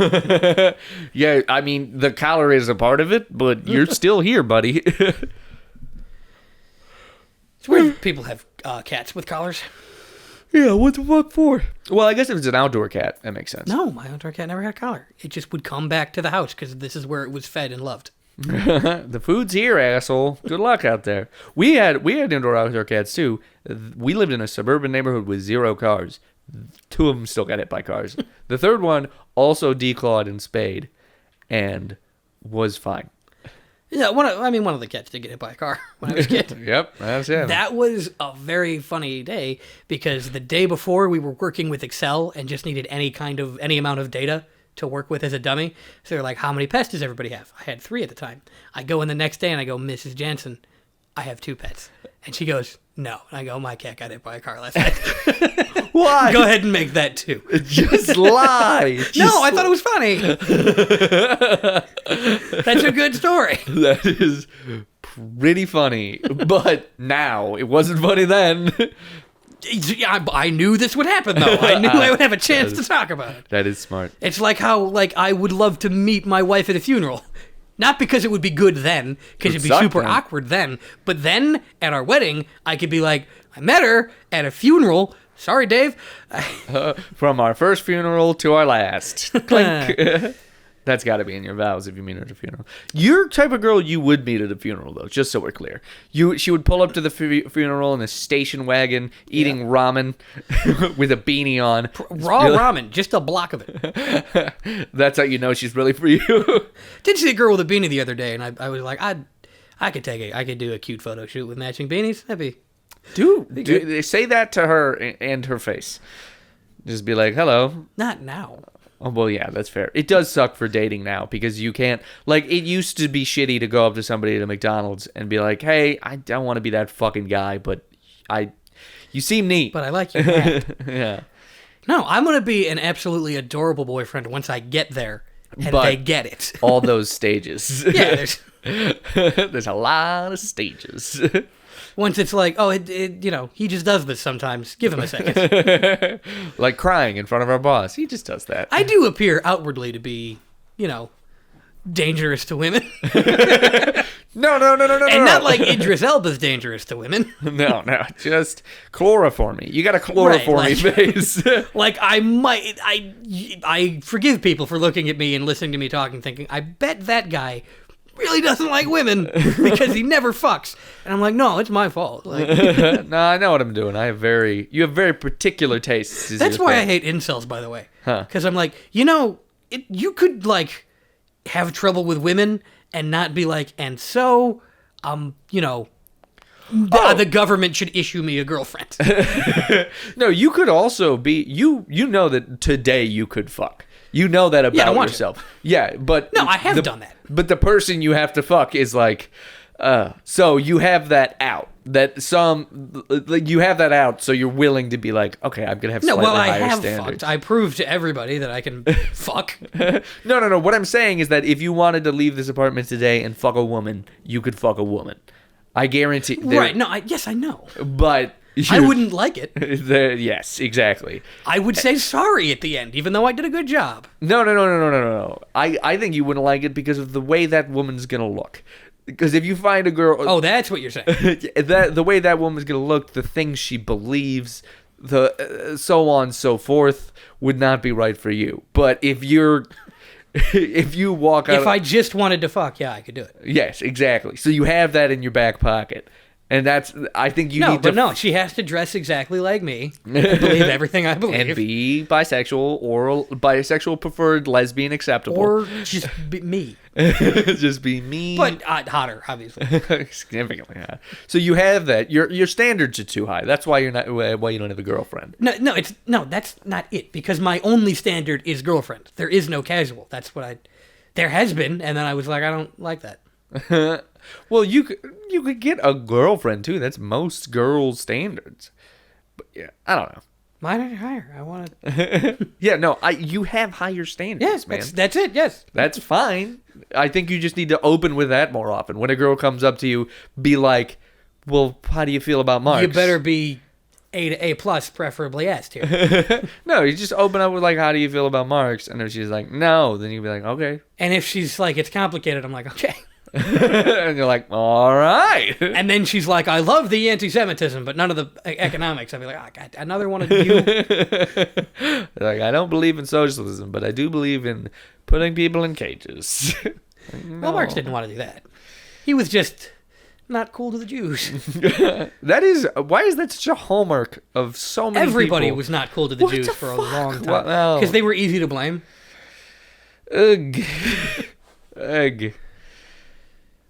Yeah, I mean, the collar is a part of it, but you're still here, buddy. It's weird people have cats with collars. Yeah, what the fuck for? Well, I guess if it's an outdoor cat, that makes sense. No, my outdoor cat never had a collar. It just would come back to the house because this is where it was fed and loved. The food's here, asshole. Good luck out there. We had indoor outdoor cats too. We lived in a suburban neighborhood with 0 cars. 2 of them still got hit by cars. The third one also declawed and spayed, and was fine. Yeah, one of the cats did get hit by a car when I was a kid. Yep, that's it. That was a very funny day because the day before we were working with Excel and just needed any amount of data to work with as a dummy. So they're like, how many pets does everybody have? I had 3 at the time. I go in the next day and I go, Mrs. Jansen, I have 2 pets. And she goes, no. And I go, my cat got hit by a car last night. Why? Go ahead and make that 2. Just lie. I thought it was funny. That's a good story. That is pretty funny. But now, it wasn't funny then. I knew this would happen, though. I knew I would have a chance to talk about it. That is smart. It's like how, I would love to meet my wife at a funeral. Not because it would be good then, because it'd be super awkward then. But then, at our wedding, I could be like, I met her at a funeral. Sorry, Dave. From our first funeral to our last. Clink. That's got to be in your vows if you meet her at a funeral. You're the type of girl you would meet at a funeral, though, just so we're clear. She would pull up to the funeral in a station wagon, eating ramen with a beanie on. Raw ramen, just a block of it. That's how you know she's really for you. Did see a girl with a beanie the other day, and I was like, I could do a cute photo shoot with matching beanies. That'd be... Dude, say that to her and her face. Just be like, hello. Not now. Oh, well, yeah, that's fair. It does suck for dating now because you can't... Like, it used to be shitty to go up to somebody at a McDonald's and be like, hey, I don't want to be that fucking guy, but you seem neat. But I like your hat. Yeah. No, I'm going to be an absolutely adorable boyfriend once I get there and they get it. All those stages. Yeah, there's a lot of stages. Once it's like, oh, he just does this sometimes. Give him a second. Like crying in front of our boss. He just does that. I do appear outwardly to be, dangerous to women. No. And not like Idris Elba's dangerous to women. No. Just chloroform me. You got a chloroform me face. Like I forgive people for looking at me and listening to me talking, thinking, I bet that guy really doesn't like women because he never fucks. And I'm like, no, it's my fault. Like, no, I know what I'm doing. You have very particular tastes. That's why I hate incels, by the way. Because I'm like, you could have trouble with women and not be like, and so, the government should issue me a girlfriend. No, you could also be, you know that today you could fuck. You know that about yourself. Yeah, but... No, I have done that. But the person you have to fuck is like... so you have that out. You have that out, so you're willing to be like, okay, I'm going to have slightly higher standards. Fucked. I proved to everybody that I can fuck. No. What I'm saying is that if you wanted to leave this apartment today and fuck a woman, you could fuck a woman. I guarantee. Right? No, yes, I know. But I wouldn't like it. Yes, exactly. I would say sorry at the end, even though I did a good job. No. I think you wouldn't like it because of the way that woman's gonna look. Because if you find a girl, Oh, that's what you're saying. the way that woman's gonna look, the things she believes, the so on and so forth, would not be right for you. But if you walk out, If I just wanted to fuck, yeah, I could do it. yes, exactly. So you have that in your back pocket, and I think you need to. No, she has to dress exactly like me and believe everything I believe, And be bisexual or bisexual preferred, lesbian acceptable, or just be me. just be me, But hotter, obviously. significantly high. So you have that. Your standards are too high. That's why you don't have a girlfriend. No, that's not it. Because my only standard is girlfriend. There is no casual. That's what there has been, and then I was like, I don't like that. Well, you could get a girlfriend too. That's most girls' standards. But yeah, I don't know. Mine are higher. I want to. Yeah, no, you have higher standards, Yes, man. that's it. Yes, That's fine. I think you just need to open with that more often. When a girl comes up to you, be like, "Well, how do you feel about Marx?" you better be A to A plus, preferably S tier. No, you just open up with like, "How do you feel about Marx?" And if she's like, "No," then you'd be like, "Okay." And if she's like, it's complicated, I'm like, okay. And you're like, "All right." And then she's like, I love the anti-Semitism, but none of the economics. I'd be like, oh, God, another one of you. Like, I don't believe in socialism, but I do believe in putting people in cages. Well, Marx didn't want to do that. He was just not cool to the Jews. Why is that such a hallmark of so many Everybody people? was not cool to the What Jews the for a fuck? long time. Well, Because they were easy to blame. Ugh. Ugh.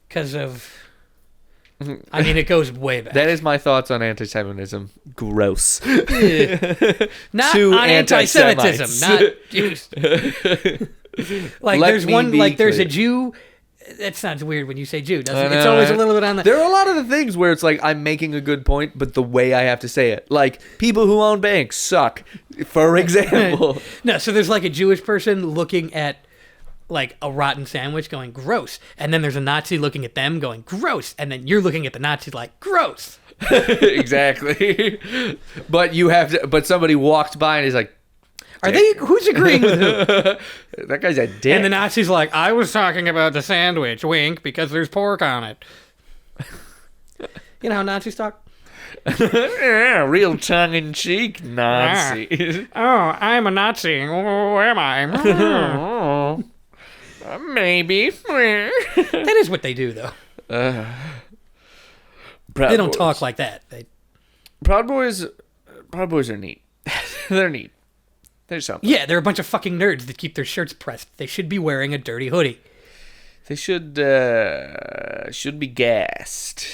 Because of... I mean, it goes way back. That is my thoughts on anti-Semitism. Gross. Not Two on anti-Semitism, not Jews. Like, there's a Jew... That sounds weird when you say Jew, doesn't it? It's always a little bit on the... There are a lot of the things where it's like, I'm making a good point, but the way I have to say it. Like, people who own banks suck, for example. No, so there's like a Jewish person looking at like a rotten sandwich going gross, and then there's a Nazi looking at them going gross, and then you're looking at the Nazi like gross. Exactly. But somebody walked by and he's like, who's agreeing with who? that guy's a dick. And the Nazi's like, I was talking about the sandwich, wink, because there's pork on it. You know how Nazis talk? Yeah, real tongue-in-cheek Nazi. Oh, I'm a Nazi. Oh, am I? Maybe. That is what they do, though. They don't talk like that. Proud Boys are neat. They're neat. There's something. Yeah, they're a bunch of fucking nerds that keep their shirts pressed. They should be wearing a dirty hoodie. They should be gassed.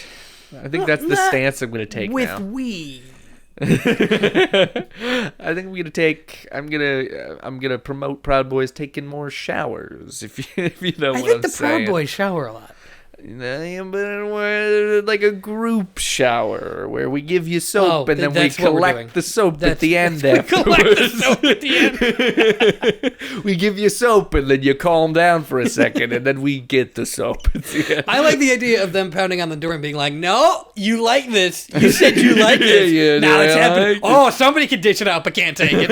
I think that's the stance I'm going to take with now. weed. I think I'm gonna promote Proud Boys taking more showers. If you know what I'm saying. I think the Proud Boys shower a lot. But like a group shower where we give you soap and then we collect the soap at the end. We give you soap and then you calm down for a second and then we get the soap at the end. I like the idea of them pounding on the door and being like, "No, you like this. You said you like this. Yeah, now it's happening. Like somebody can dish it out but can't take it."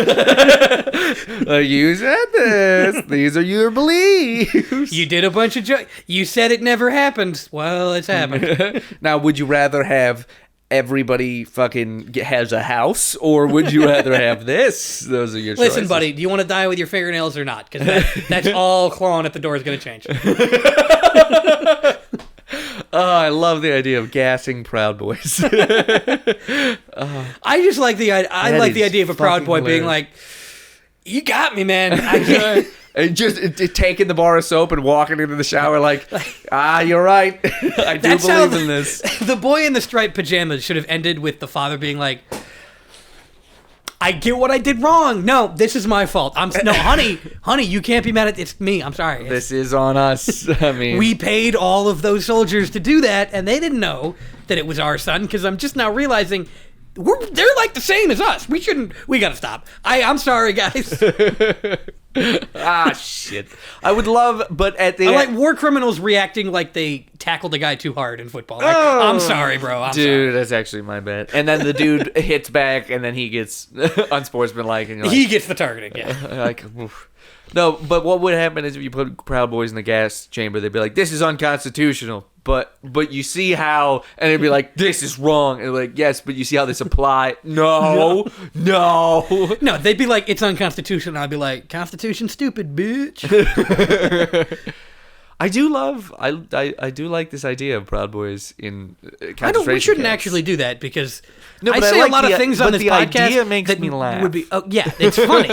You said this. These are your beliefs. You did a bunch of jokes. You said it never happened. Well, it's happened. Now, would you rather have everybody fucking has a house, or would you rather have this? Those are your choices. Listen, buddy, do you want to die with your fingernails or not? Because that's all clawing at the door is going to change. Oh, I love the idea of gassing Proud Boys. I just like the idea of a Proud Boy being like, "You got me, man. I can't." And just taking the bar of soap and walking into the shower like, you're right. I do believe in this. The boy in the striped pajamas should have ended with the father being like, I get what I did wrong. No, this is my fault. Honey, you can't be mad at it's me. I'm sorry. This is on us. I mean, we paid all of those soldiers to do that, and they didn't know that it was our son, because I'm just now realizing they're like the same as us. We gotta stop. I'm sorry, guys. Shit. I would love, but at the I like war criminals reacting like they tackled a guy too hard in football. Like, I'm sorry, bro. I'm dude, sorry. that's actually my bad. And then the dude hits back, and then he gets unsportsmanlike. And He gets the targeting, yeah. like, oof. No, but what would happen is if you put Proud Boys in the gas chamber, they'd be like, "This is unconstitutional." But you see how, and they'd be like, "This is wrong." And like, yes, but you see how this apply? No. No, they'd be like, "It's unconstitutional." I'd be like, "Constitution stupid, bitch." I do like this idea of Proud Boys in concentration We shouldn't camps. actually do that because No, I but say like a lot of things on but this the podcast idea makes that me laugh. would be. Oh, yeah, it's funny.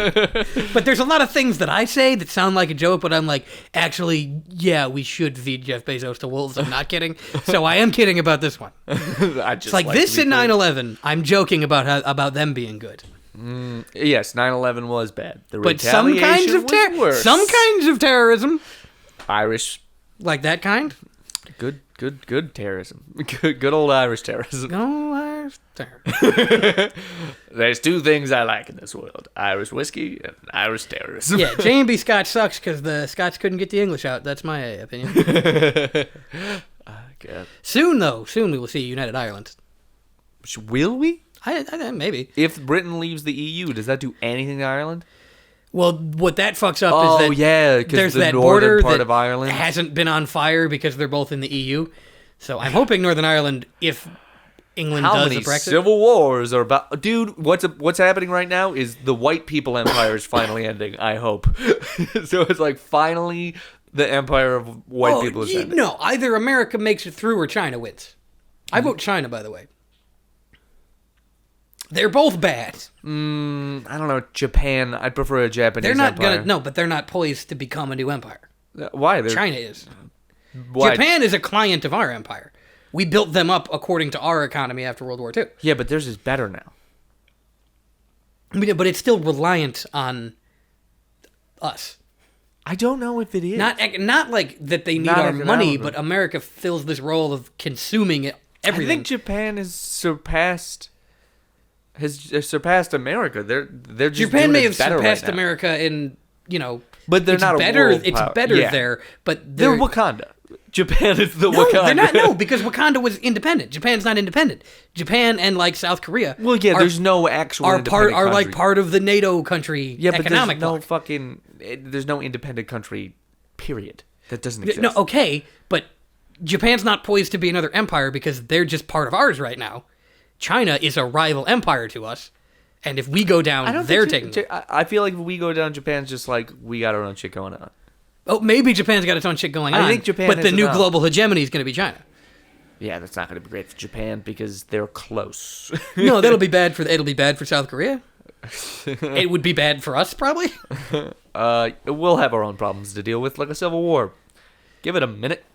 But there's a lot of things that I say that sound like a joke, but I'm like, actually, yeah, we should feed Jeff Bezos to wolves. I'm not kidding. So I am kidding about this one. It's like this in 9/11. I'm joking about them being good. Yes, 9/11 was bad. The But some kinds of worse. some kinds of terrorism, Irish, like that kind. good terrorism. Good old Irish terrorism. No Irish terrorism. There's two things I like in this world: Irish whiskey and Irish terrorism. Yeah, J&B Scotch sucks because the Scots couldn't get the English out. That's my opinion. God. Soon we will see United Ireland. Will we? I maybe. If Britain leaves the EU, does that do anything to Ireland? Well, what that fucks up is that yeah, there's the that northern border part that of Ireland hasn't been on fire because they're both in the EU. So I'm hoping Northern Ireland, if England How does many a Brexit. civil wars are about? Dude, what's happening right now is the white people empire is finally ending. I hope. So it's like finally the empire of white people is ending. No, either America makes it through or China wins. I vote China, by the way. They're both bad. I don't know. Japan. I'd prefer a Japanese They're not empire. but they're not poised to become a new empire. Why? China is. Why? Japan is a client of our empire. We built them up according to our economy after World War II. Yeah, but theirs is better now. I mean, but it's still reliant on us. I don't know if it is. Not like that they need Not our money, economically. but America fills this role of consuming everything. I think Japan has surpassed America. They're just Japan doing may it have better surpassed right now. America in, But they're it's not a better. world It's power. better Yeah. there, but They're Wakanda. Japan is the no, Wakanda. they're not. No, because Wakanda was independent. Japan's not independent. Japan and like South Korea. Well, yeah, there's no actual independent are like country. part of the NATO country. Yeah, but economic there's no bloc. fucking. There's no independent country. Period. That doesn't exist. No, okay, but Japan's not poised to be another empire because they're just part of ours right now. China is a rival empire to us, and if we go down, they're taking. I feel like if we go down, Japan's just like we got our own shit going on. Oh, maybe Japan's got its own shit going on. I think Japan but has the new enough. global hegemony is going to be China. Yeah, that's not going to be great for Japan because they're close. No, it'll be bad for South Korea. It would be bad for us, probably. We'll have our own problems to deal with, like a civil war. Give it a minute.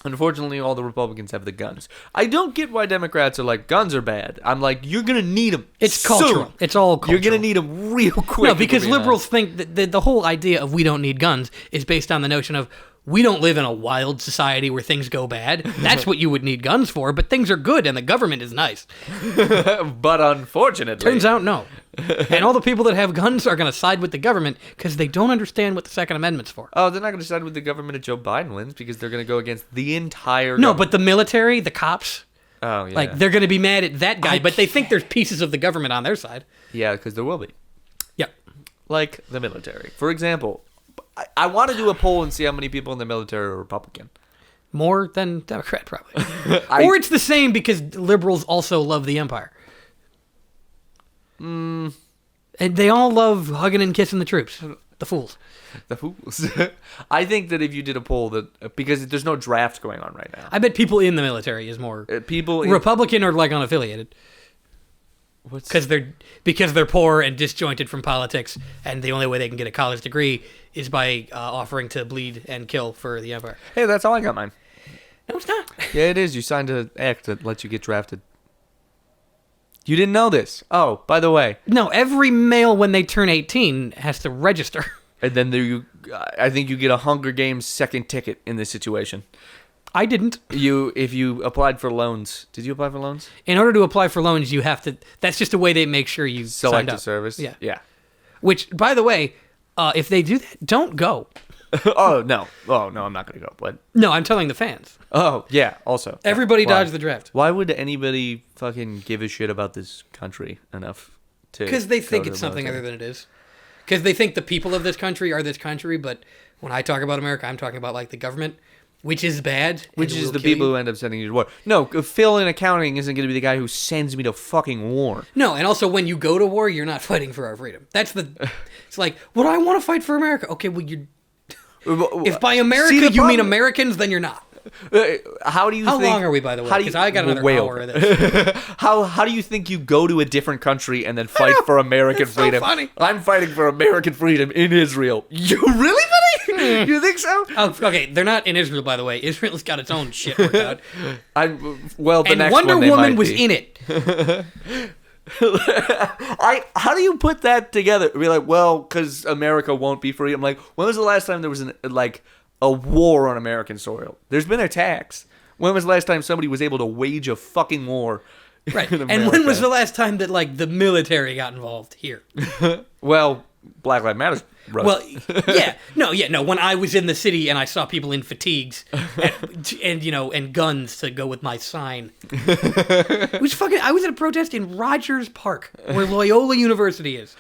Unfortunately, all the Republicans have the guns. I don't get why Democrats are like, guns are bad. I'm like, you're going to need them. It's cultural. Soon. It's all cultural. You're going to need them real quick. No, because liberals think that the whole idea of we don't need guns is based on the notion of we don't live in a wild society where things go bad. That's what you would need guns for, but things are good and the government is nice. But unfortunately. Turns out, no. And all the people that have guns are going to side with the government because they don't understand what the Second Amendment's for. Oh, they're not going to side with the government if Joe Biden wins because they're going to go against the entire No, government. but the military, the cops, Oh, yeah. like they're going to be mad at that guy, but they think there's pieces of the government on their side. Yeah, because there will be. Yep. Like the military. For example, I want to do a poll and see how many people in the military are Republican. More than Democrat, probably. Or it's the same because liberals also love the empire. And they all love hugging and kissing the troops. The fools. The fools. I think that if you did a poll that because there's no draft going on right now. I bet people in the military is more People Republican or like unaffiliated. What's Because they're poor and disjointed from politics, and the only way they can get a college degree is by offering to bleed and kill for the empire. Hey, that's how I got mine. No, it's not. Yeah, it is. You signed an act that lets you get drafted. You didn't know this. Oh, by the way. No, every male when they turn 18 has to register. And then I think you get a Hunger Games second ticket in this situation. I didn't. If you applied for loans, did you apply for loans? In order to apply for loans, you have to. That's just a way they make sure you signed Select a up. service. Yeah. Yeah. Which, by the way, if they do that, don't go. Oh no. I'm not gonna go. But No, I'm telling the fans. oh yeah. Also, Everybody Why? dodged the draft. Why would anybody fucking give a shit about this country enough to? Because they think go it's to the something military? other than it is. Because they think the people of this country are this country, but when I talk about America, I'm talking about like the government, which is bad. Which is the people who end up sending you to war. No, Phil in accounting isn't going to be the guy who sends me to fucking war. No, and also when you go to war, you're not fighting for our freedom. That's the. It's like, well, I want to fight for America. Okay, well, you. If by America you mean Americans, then you're not. How do you? How think, long are we, by the way? Because I got another way hour over. of this. How do you think you go to a different country and then fight for American It's so freedom? funny. I'm fighting for American freedom in Israel. You really, buddy? You think so? Oh, okay, they're not in Israel, by the way. Israel's got its own shit worked out. The And next Wonder one they Woman might was be. in it. How do you put that together? Be like, well, because America won't be free. I'm like, when was the last time there was a war on American soil? There's been attacks. When was the last time somebody was able to wage a fucking war? Right. in And America? when was the last time that like the military got involved here? Well, Black Lives Matter. Well, no. When I was in the city and I saw people in fatigues and guns to go with my sign, it was fucking. I was at a protest in Rogers Park, where Loyola University is,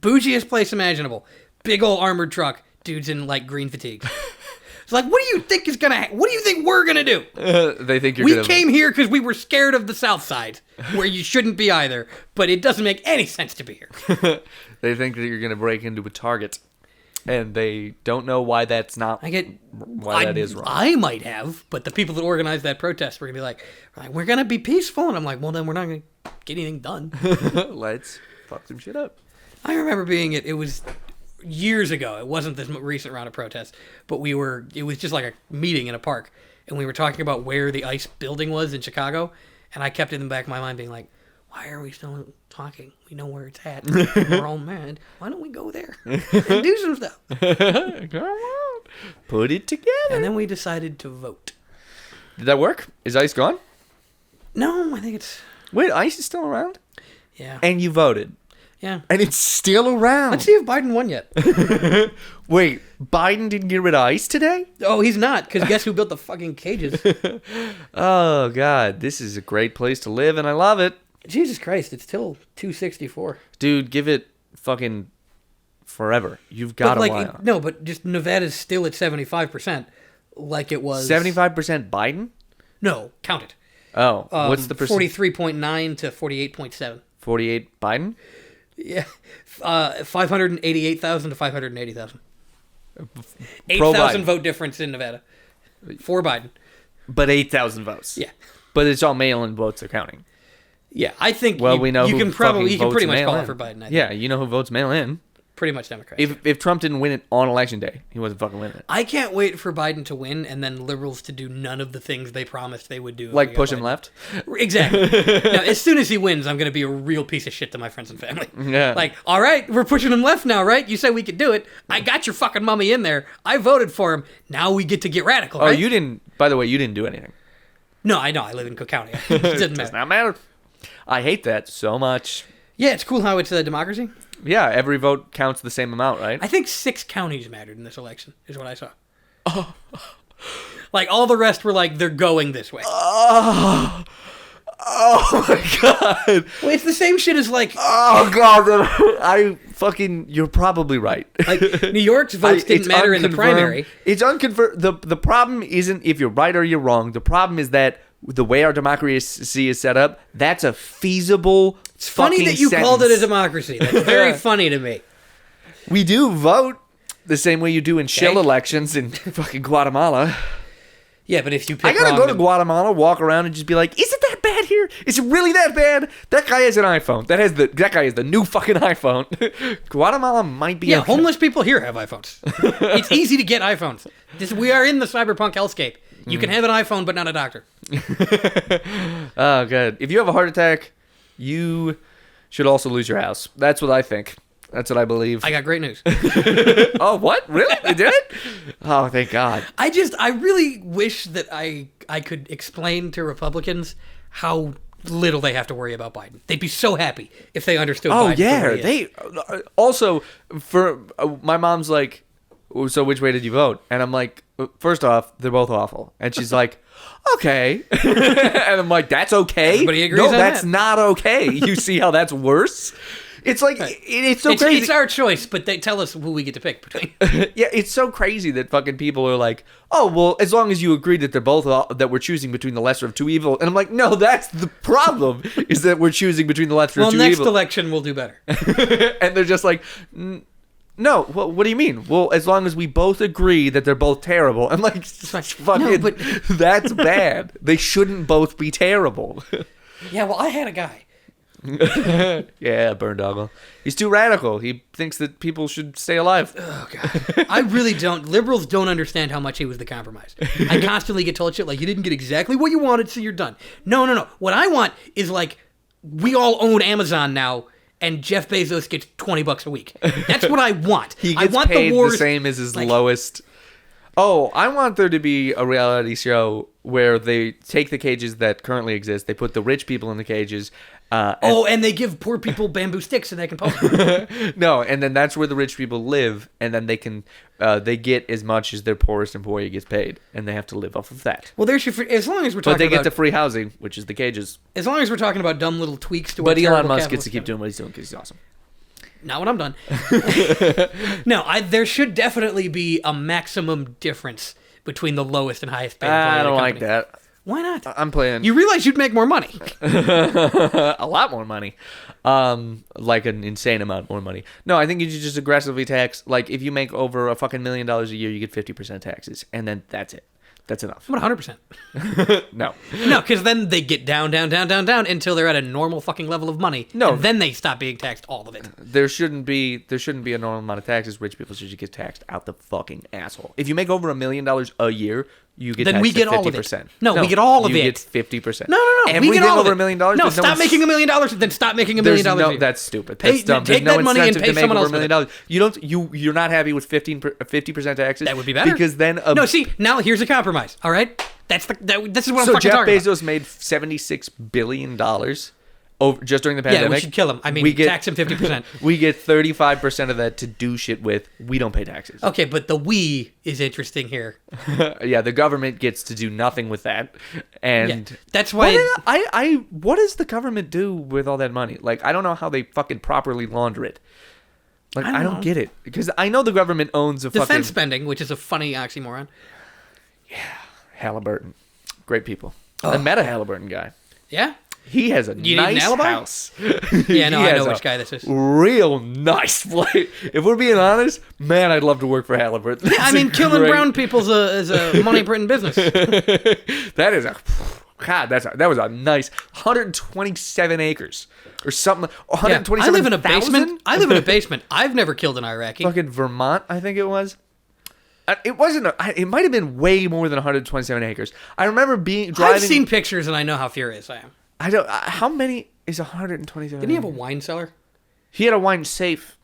bougiest place imaginable. Big old armored truck, dudes in like green fatigues. It's like, what do you think is gonna? What do you think we're gonna do? They think you're. We came here because we were scared of the South Side, where you shouldn't be either. But it doesn't make any sense to be here. They think that you're gonna break into a Target, and they don't know why that's not. That is wrong. I might have, but the people that organized that protest were gonna be like, we're gonna be peaceful, and I'm like, well, then we're not gonna get anything done. Let's fuck some shit up. I remember being it was years ago. It wasn't this recent round of protests, but it was just like a meeting in a park, and we were talking about where the ICE building was in Chicago, and I kept it in the back of my mind being like, why are we still talking? We know where it's at. We're all mad. Why don't we go there and do some stuff? Come on. Put it together. And then we decided to vote. Did that work? Is ICE gone? No, I think it's... Wait, ICE is still around? Yeah. And you voted. Yeah. And it's still around. Let's see if Biden won yet. Wait, Biden didn't get rid of ICE today? Oh, he's not, because guess who built the fucking cages? Oh, God. This is a great place to live, and I love it. Jesus Christ, it's till 264. Dude, give it fucking forever. You've got But a while. no, but just Nevada's still at 75%, like it was... 75% Biden? No, count it. Oh, what's the percent? 43.9 to 48.7. 48 Biden? Yeah, 588,000 to 580,000. Pro 8,000 Biden. vote difference in Nevada for Biden. But 8,000 votes. Yeah, But it's all mail-in votes are counting. yeah. I think. Well, we know you who can probably fucking pretty votes much call mail-in. it for Biden. I think. Yeah, you know who votes mail-in. Pretty much Democrats. If Trump didn't win it on election day, he wasn't fucking winning it. I can't wait for Biden to win and then liberals to do none of the things they promised they would do. if Like we got push him Biden. left? Exactly. Now, as soon as he wins, I'm going to be a real piece of shit to my friends and family. Yeah. Like, all right, we're pushing him left now, right? You said we could do it. I got your fucking mummy in there. I voted for him. Now we get to get radical, Oh, right? you didn't, by the way, you didn't do anything. No, I know. I live in Cook County. It doesn't Does matter. not matter. I hate that so much. Yeah, it's cool how it's a democracy. Yeah, every vote counts the same amount, right? I think 6 counties mattered in this election, is what I saw. Like, all the rest were like, they're going this way. Oh my god. Well, it's the same shit as, like, Oh god. You're probably right. like New York's votes didn't It's matter in the unconfirmed. primary. It's unconfirmed. The problem isn't if you're right or you're wrong. The problem is that the way our democracy is set up, that's a feasible. It's funny that you called it a democracy. That's very Yeah. funny to me. We do vote the same way you do in shell elections in fucking Guatemala. Yeah, but if you pick I gotta wrong, go to Guatemala, walk around, and just be like, "Is it that bad here? Is it really that bad?" That guy has an iPhone. That guy has the new fucking iPhone. Guatemala might be. yeah, okay. homeless people here have iPhones. It's easy to get iPhones. We are in the cyberpunk hellscape. You can have an iPhone, but not a doctor. Oh, good. If you have a heart attack, you should also lose your house. That's what I think. That's what I believe. I got great news. Oh, what? Really? They did it? Oh, thank God. I really wish that I I could explain to Republicans how little they have to worry about Biden. They'd be so happy if they understood. Oh Biden yeah, the way he is. they also for my mom's like, so which way did you vote? And I'm like, first off, they're both awful. And she's like, okay. And I'm like, that's okay. Everybody agrees no, on that's that. not okay. You see how that's worse? It's like it's so crazy. It's our choice, but they tell us who we get to pick between. Yeah, it's so crazy that fucking people are like, oh, well, as long as you agree that they're both that we're choosing between the lesser of two evil. And I'm like, no, that's the problem, is that we're choosing between the lesser of two Next evil. election we'll do better. And they're just like, no, well, what do you mean? Well, as long as we both agree that they're both terrible. I'm like, fucking, No, but- that's bad. They shouldn't both be terrible. Yeah, well, I had a guy. Yeah, Burndoggle. He's too radical. He thinks that people should stay alive. Oh, God. I really don't. Liberals don't understand how much he was the compromise. I constantly get told shit like, you didn't get exactly what you wanted, so you're done. No. What I want is, like, we all own Amazon now, and Jeff Bezos gets $20 a week. That's what I want. He I gets want paid the wars, the same as his like, lowest. Oh, I want there to be a reality show where they take the cages that currently exist, they put the rich people in the cages. And they give poor people bamboo sticks and they can poke them. No, and then that's where the rich people live, and then they can they get as much as their poorest employee gets paid, and they have to live off of that. Well, there's your, as long as we're talking But they get about, the free housing, which is the cages. as long as we're talking about dumb little tweaks to But what Elon terrible Musk gets to capitalist keep doing what he's doing because he's awesome. Not when I'm done. No, there should definitely be a maximum difference between the lowest and highest paid employee I in don't the like company. that. Why not? I'm playing You realize you'd make more money. a lot more money. Like an insane amount more money. No, I think you should just aggressively tax. Like, if you make over a fucking $1 million a year, you get 50% taxes, and then that's it. That's enough. What, 100%? No. No, because then they get down until they're at a normal fucking level of money. No. And then they stop being taxed all of it. There shouldn't be a normal amount of taxes. Rich people should just get taxed out the fucking asshole. If you make over $1 million a year, you get Then taxed we get at 50%. all of it. No, we get all of you it. get 50%. No. Everything We get all over of it. $1 million. No, there's stop making $1 million, then stop making $1 There's million. no, that's stupid. That's dumb. There's Take no that money and incentive pay to make someone over else $1 with it. million. You're not happy with 50% taxes. That would be better. Because then No, see, now here's a compromise, all right? This is what I'm so fucking Jeff talking Bezos made $76 billion over just during the about. Yeah, pandemic. we should kill him. I mean, tax him 50%. We get 35% of that to do shit with. We don't pay taxes. Okay, but the we is interesting here. Yeah, the government gets to do nothing with that, and Yeah, that's why what does the government do with all that money? Like, I don't know how they fucking properly launder it. Like, I don't get it, because I know the government owns a defense fucking spending, which is a funny oxymoron. Halliburton. Great people. I met a Halliburton guy. Yeah? He has a You need an nice alibi? house. Yeah, no, He I has know a which guy this is. Real nice place. If we're being honest, man, I'd love to work for Halliburton. Yeah, I mean, killing brown people is a money-printing business. That is a God. That was a nice 127 acres or something. Yeah, 127. I live in a basement. I've never killed an Iraqi. Fucking Vermont, I think it was. It wasn't. It might have been way more than 127 acres. I remember driving. I've seen pictures and I know how furious I am. I don't. How many is 127? Didn't he have a wine cellar? He had a wine safe.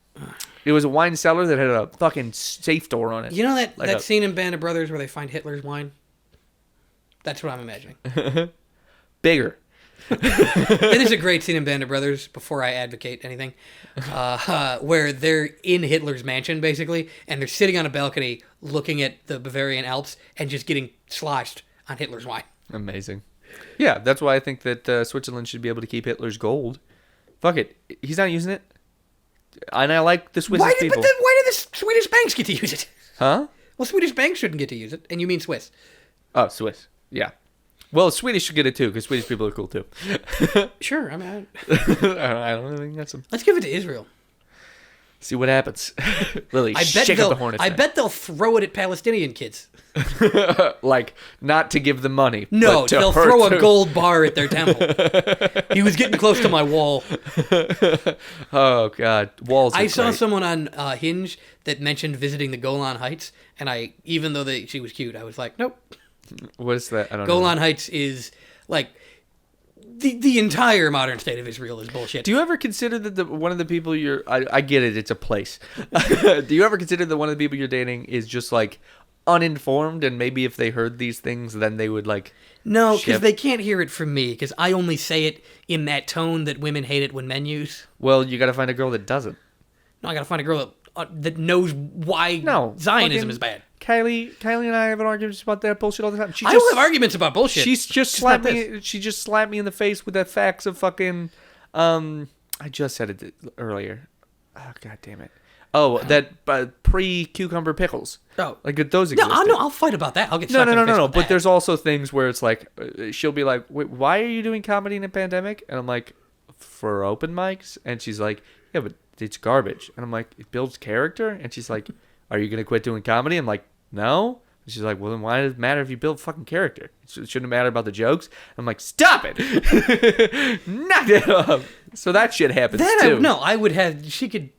It was a wine cellar that had a fucking safe door on it. You know that, Like that scene in Band of Brothers where they find Hitler's wine? That's what I'm imagining. Bigger. It is a great scene in Band of Brothers, before I advocate anything, where they're in Hitler's mansion, basically, and they're sitting on a balcony looking at the Bavarian Alps and just getting sloshed on Hitler's wine. Amazing. Yeah, that's why I think that Switzerland should be able to keep Hitler's gold. Fuck it. He's not using it. And I like the Swiss people. But then why did the Swedish banks get to use it? Huh? Well, Swedish banks shouldn't get to use it, and you mean Swiss. Oh, Swiss. Yeah. Well, Swedish should get it too, because Swedish people are cool too. Sure, I mean, I don't think that's them. let's give it to Israel. See what happens. Lily, I bet shake up the hornets. they'll throw it at Palestinian kids. Like, not to give them money. No, but to they'll hurt throw a them. gold bar at their temple. He was getting close to my wall. Oh, God. Walls are I saw great. someone on Hinge that mentioned visiting the Golan Heights, and even though she was cute, I was like, nope. What is that? I don't know. Golan Heights is like the entire modern state of Israel is bullshit. Do you ever consider that one of the people I get it, it's a place. Do you ever consider that one of the people you're dating is just like uninformed, and maybe if they heard these things, then they would like. No, because they can't hear it from me, because I only say it in that tone that women hate it when men use. Well, you got to find a girl that doesn't. No, I got to find a girl that knows why Zionism is bad. Kylie and I have arguments about that bullshit all the time. I don't have arguments about bullshit. She's just slapped me. She just slapped me in the face with the facts of fucking. I just said it earlier. Oh, god damn it. Oh, that pre-cucumber pickles. Oh, like those exist. No, I'll fight about that. I'll get no. But there's also things where it's like she'll be like, "Wait, why are you doing comedy in a pandemic?" And I'm like, "For open mics." And she's like, "Yeah, but it's garbage." And I'm like, "It builds character." And she's like, "Are you gonna quit doing comedy?" I'm like, "No." And she's like, "Well, then why does it matter if you build fucking character? It shouldn't matter about the jokes." I'm like, "Stop it! Knock it off." So that shit happens too. I would have. She could.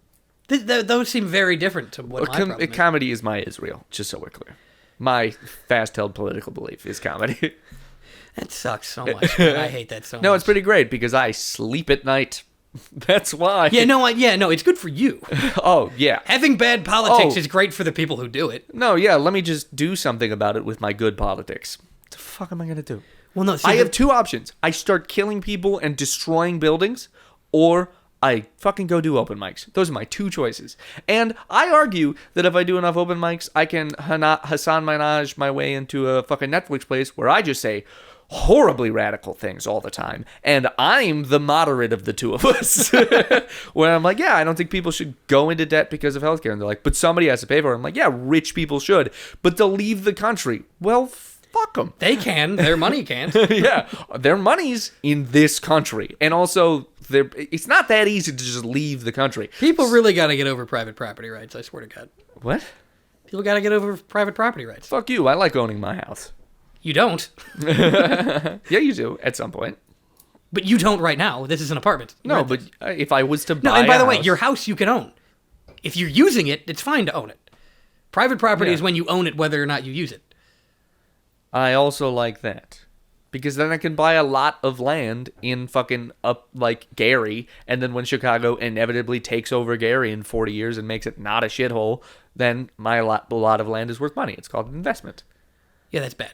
Those seem very different to what my problem is. Comedy is my Israel, just so we're clear. My fast-held political belief is comedy. That sucks so much. I hate that so much. No, it's pretty great because I sleep at night. That's why. No, it's good for you. Oh, yeah. Having bad politics is great for the people who do it. No, yeah, let me just do something about it with my good politics. What the fuck am I going to do? Well, no, I have two options. I start killing people and destroying buildings, or I fucking go do open mics. Those are my two choices. And I argue that if I do enough open mics, I can Hassan Minaj my way into a fucking Netflix place where I just say horribly radical things all the time. And I'm the moderate of the two of us. Where I'm like, yeah, I don't think people should go into debt because of healthcare. And they're like, but somebody has to pay for it. I'm like, yeah, rich people should. But they'll leave the country. Well, fuck them. They can. Their money can't. Yeah. Their money's in this country. And also, it's not that easy to just leave the country. People really got to get over private property rights, I swear to God. What? People got to get over private property rights. Fuck you. I like owning my house. You don't. Yeah, you do at some point. But you don't right now. This is an apartment. No, but if I was to buy No, and by the way, your house you can own. If you're using it, it's fine to own it. Private property is when you own it whether or not you use it. I also like that. Because then I can buy a lot of land in fucking like Gary, and then when Chicago inevitably takes over Gary in 40 years and makes it not a shithole, then my lot of land is worth money. It's called an investment. Yeah, that's bad.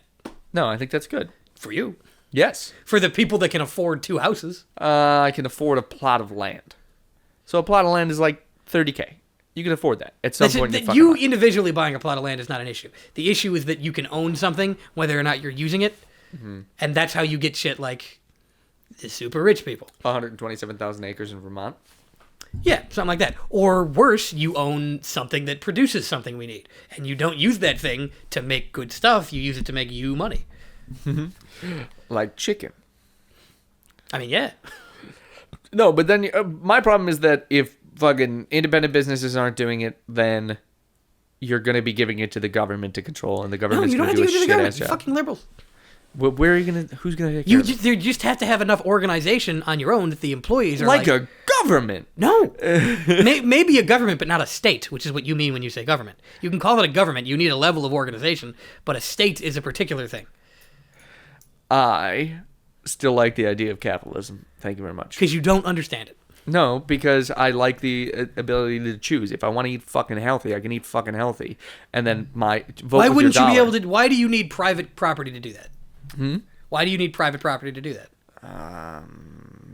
No, I think that's good. For you. Yes. For the people that can afford two houses. I can afford a plot of land. So a plot of land is like $30K. You can afford that at some point. You individually buying a plot of land is not an issue. The issue is that you can own something whether or not you're using it. Mm-hmm. And that's how you get shit like the super rich people. 127,000 acres in Vermont. Yeah, something like that. Or worse, you own something that produces something we need. And you don't use that thing to make good stuff. You use it to make you money. Like chicken. I mean, yeah. No, but then my problem is that if fucking independent businesses aren't doing it, then you're going to be giving it to the government to control, and the government's going to do a shit-ass job. Fucking liberals. Where are you gonna? Who's gonna take care of it? You just have to have enough organization on your own that the employees are like a government. No, maybe a government, but not a state, which is what you mean when you say government. You can call it a government. You need a level of organization, but a state is a particular thing. I still like the idea of capitalism. Thank you very much. Because you don't understand it. No, because I like the ability to choose. If I want to eat fucking healthy, I can eat fucking healthy, and then vote Why wouldn't you be able to? Why do you need private property to do that? Hmm? Why do you need private property to do that?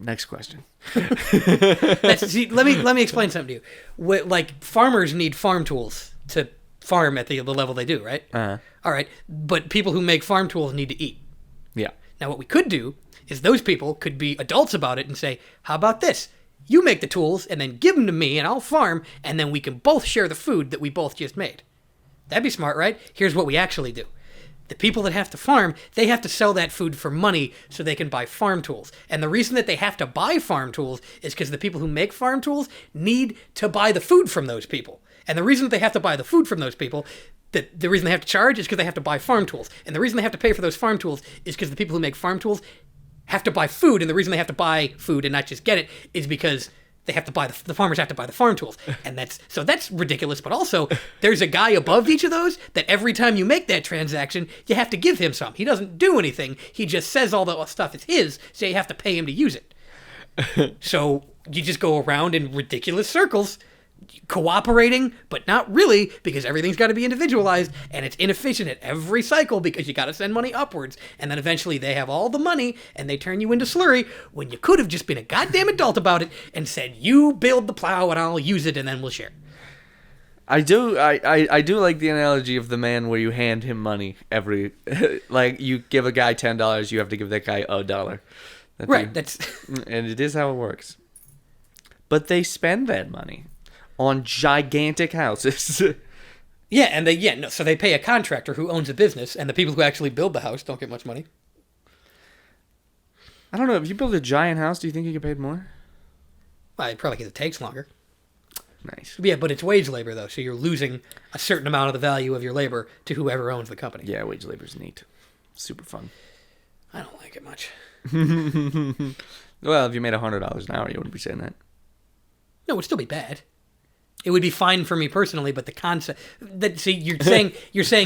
Next question. Let me explain something to you. Like farmers need farm tools to farm at the level they do, right? Uh-huh. All right, but people who make farm tools need to eat. Yeah. Now what we could do is those people could be adults about it and say, "How about this? You make the tools and then give them to me, and I'll farm, and then we can both share the food that we both just made." That'd be smart, right? Here's what we actually do. The people that have to farm, they have to sell that food for money so they can buy farm tools. And the reason that they have to buy farm tools is because the people who make farm tools need to buy the food from those people. And the reason that they have to buy the food from those people, the reason they have to charge is because they have to buy farm tools. And the reason they have to pay for those farm tools is because the people who make farm tools have to buy food. And the reason they have to buy food and not just get it is because they have to buy the farmers have to buy the farm tools. And that's ridiculous. But also, there's a guy above each of those that every time you make that transaction, you have to give him some. He doesn't do anything. He just says all the stuff is his, so you have to pay him to use it. So you just go around in ridiculous circles cooperating, but not really, because everything's got to be individualized, and it's inefficient at every cycle because you got to send money upwards, and then eventually they have all the money and they turn you into slurry when you could have just been a goddamn adult about it and said, you build the plow and I'll use it and then we'll share. I do like the analogy of the man where you hand him money every like you give a guy $10, you have to give that guy $1. That's and it is how it works. But they spend that money on gigantic houses. Yeah, and so they pay a contractor who owns a business, and the people who actually build the house don't get much money. I don't know, if you build a giant house, do you think you get paid more? Well, probably because it takes longer. Nice. Yeah, but it's wage labor, though, so you're losing a certain amount of the value of your labor to whoever owns the company. Yeah, wage labor's neat. Super fun. I don't like it much. Well, if you made $100 an hour, you wouldn't be saying that. No, it would still be bad. It would be fine for me personally, but the concept that you're saying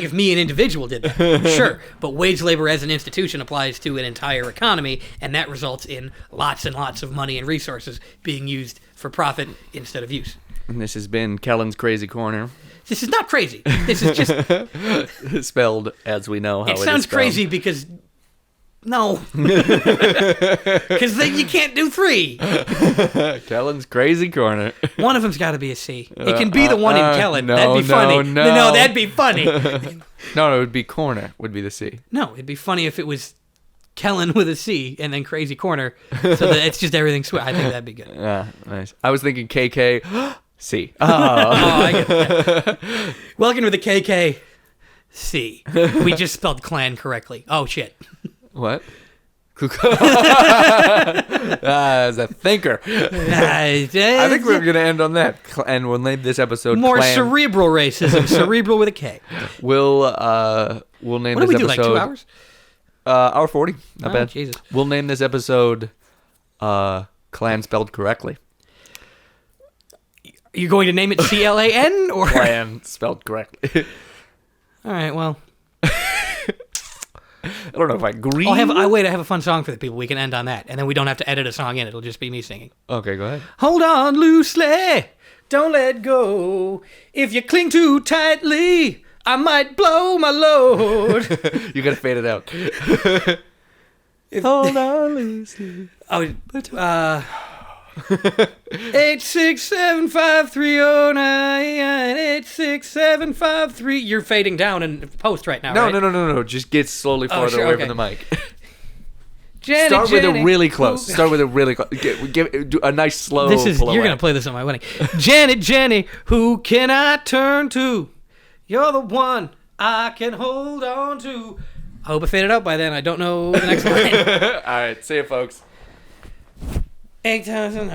if me an individual did that, sure. But wage labor as an institution applies to an entire economy, and that results in lots and lots of money and resources being used for profit instead of use. And this has been Kellen's Crazy Corner. This is not crazy. This is just spelled as we know how it is. It sounds crazy because. No. Because then you can't do 3. Kellen's Crazy Corner. One of them's got to be a C. It can be the one in Kellen. That'd be funny. No, that'd be funny. No, it would be Corner, would be the C. No, it'd be funny if it was Kellen with a C and then Crazy Corner. So that it's just everything sweet. I think that'd be good. Yeah, nice. I was thinking KK C. Oh. I get that. Welcome to the KK C. We just spelled clan correctly. Oh, shit. What? As a thinker. I think we're going to end on that. And we'll name this episode More Clan. Cerebral racism. Cerebral with a K. We'll name this episode. What did we do, like 2 hours? Hour 40. Not bad. Jesus. We'll name this episode Clan spelled correctly. You're going to name it CLAN? Or? Clan spelled correctly. All right, well. I don't know if I agree. I have a fun song for the people. We can end on that. And then we don't have to edit a song in. It'll just be me singing. Okay, go ahead. Hold on loosely. Don't let go. If you cling too tightly, I might blow my load. You got to fade it out. Hold on loosely. 8675309 86753. You're fading down in post right now, right? No. Just get slowly farther away from the mic. Start with a really close. Do a nice slow. You're gonna play this on my wedding. Jenny, who can I turn to? You're the one I can hold on to. I hope it faded out by then. I don't know the next line. All right, see you, folks. 8,000.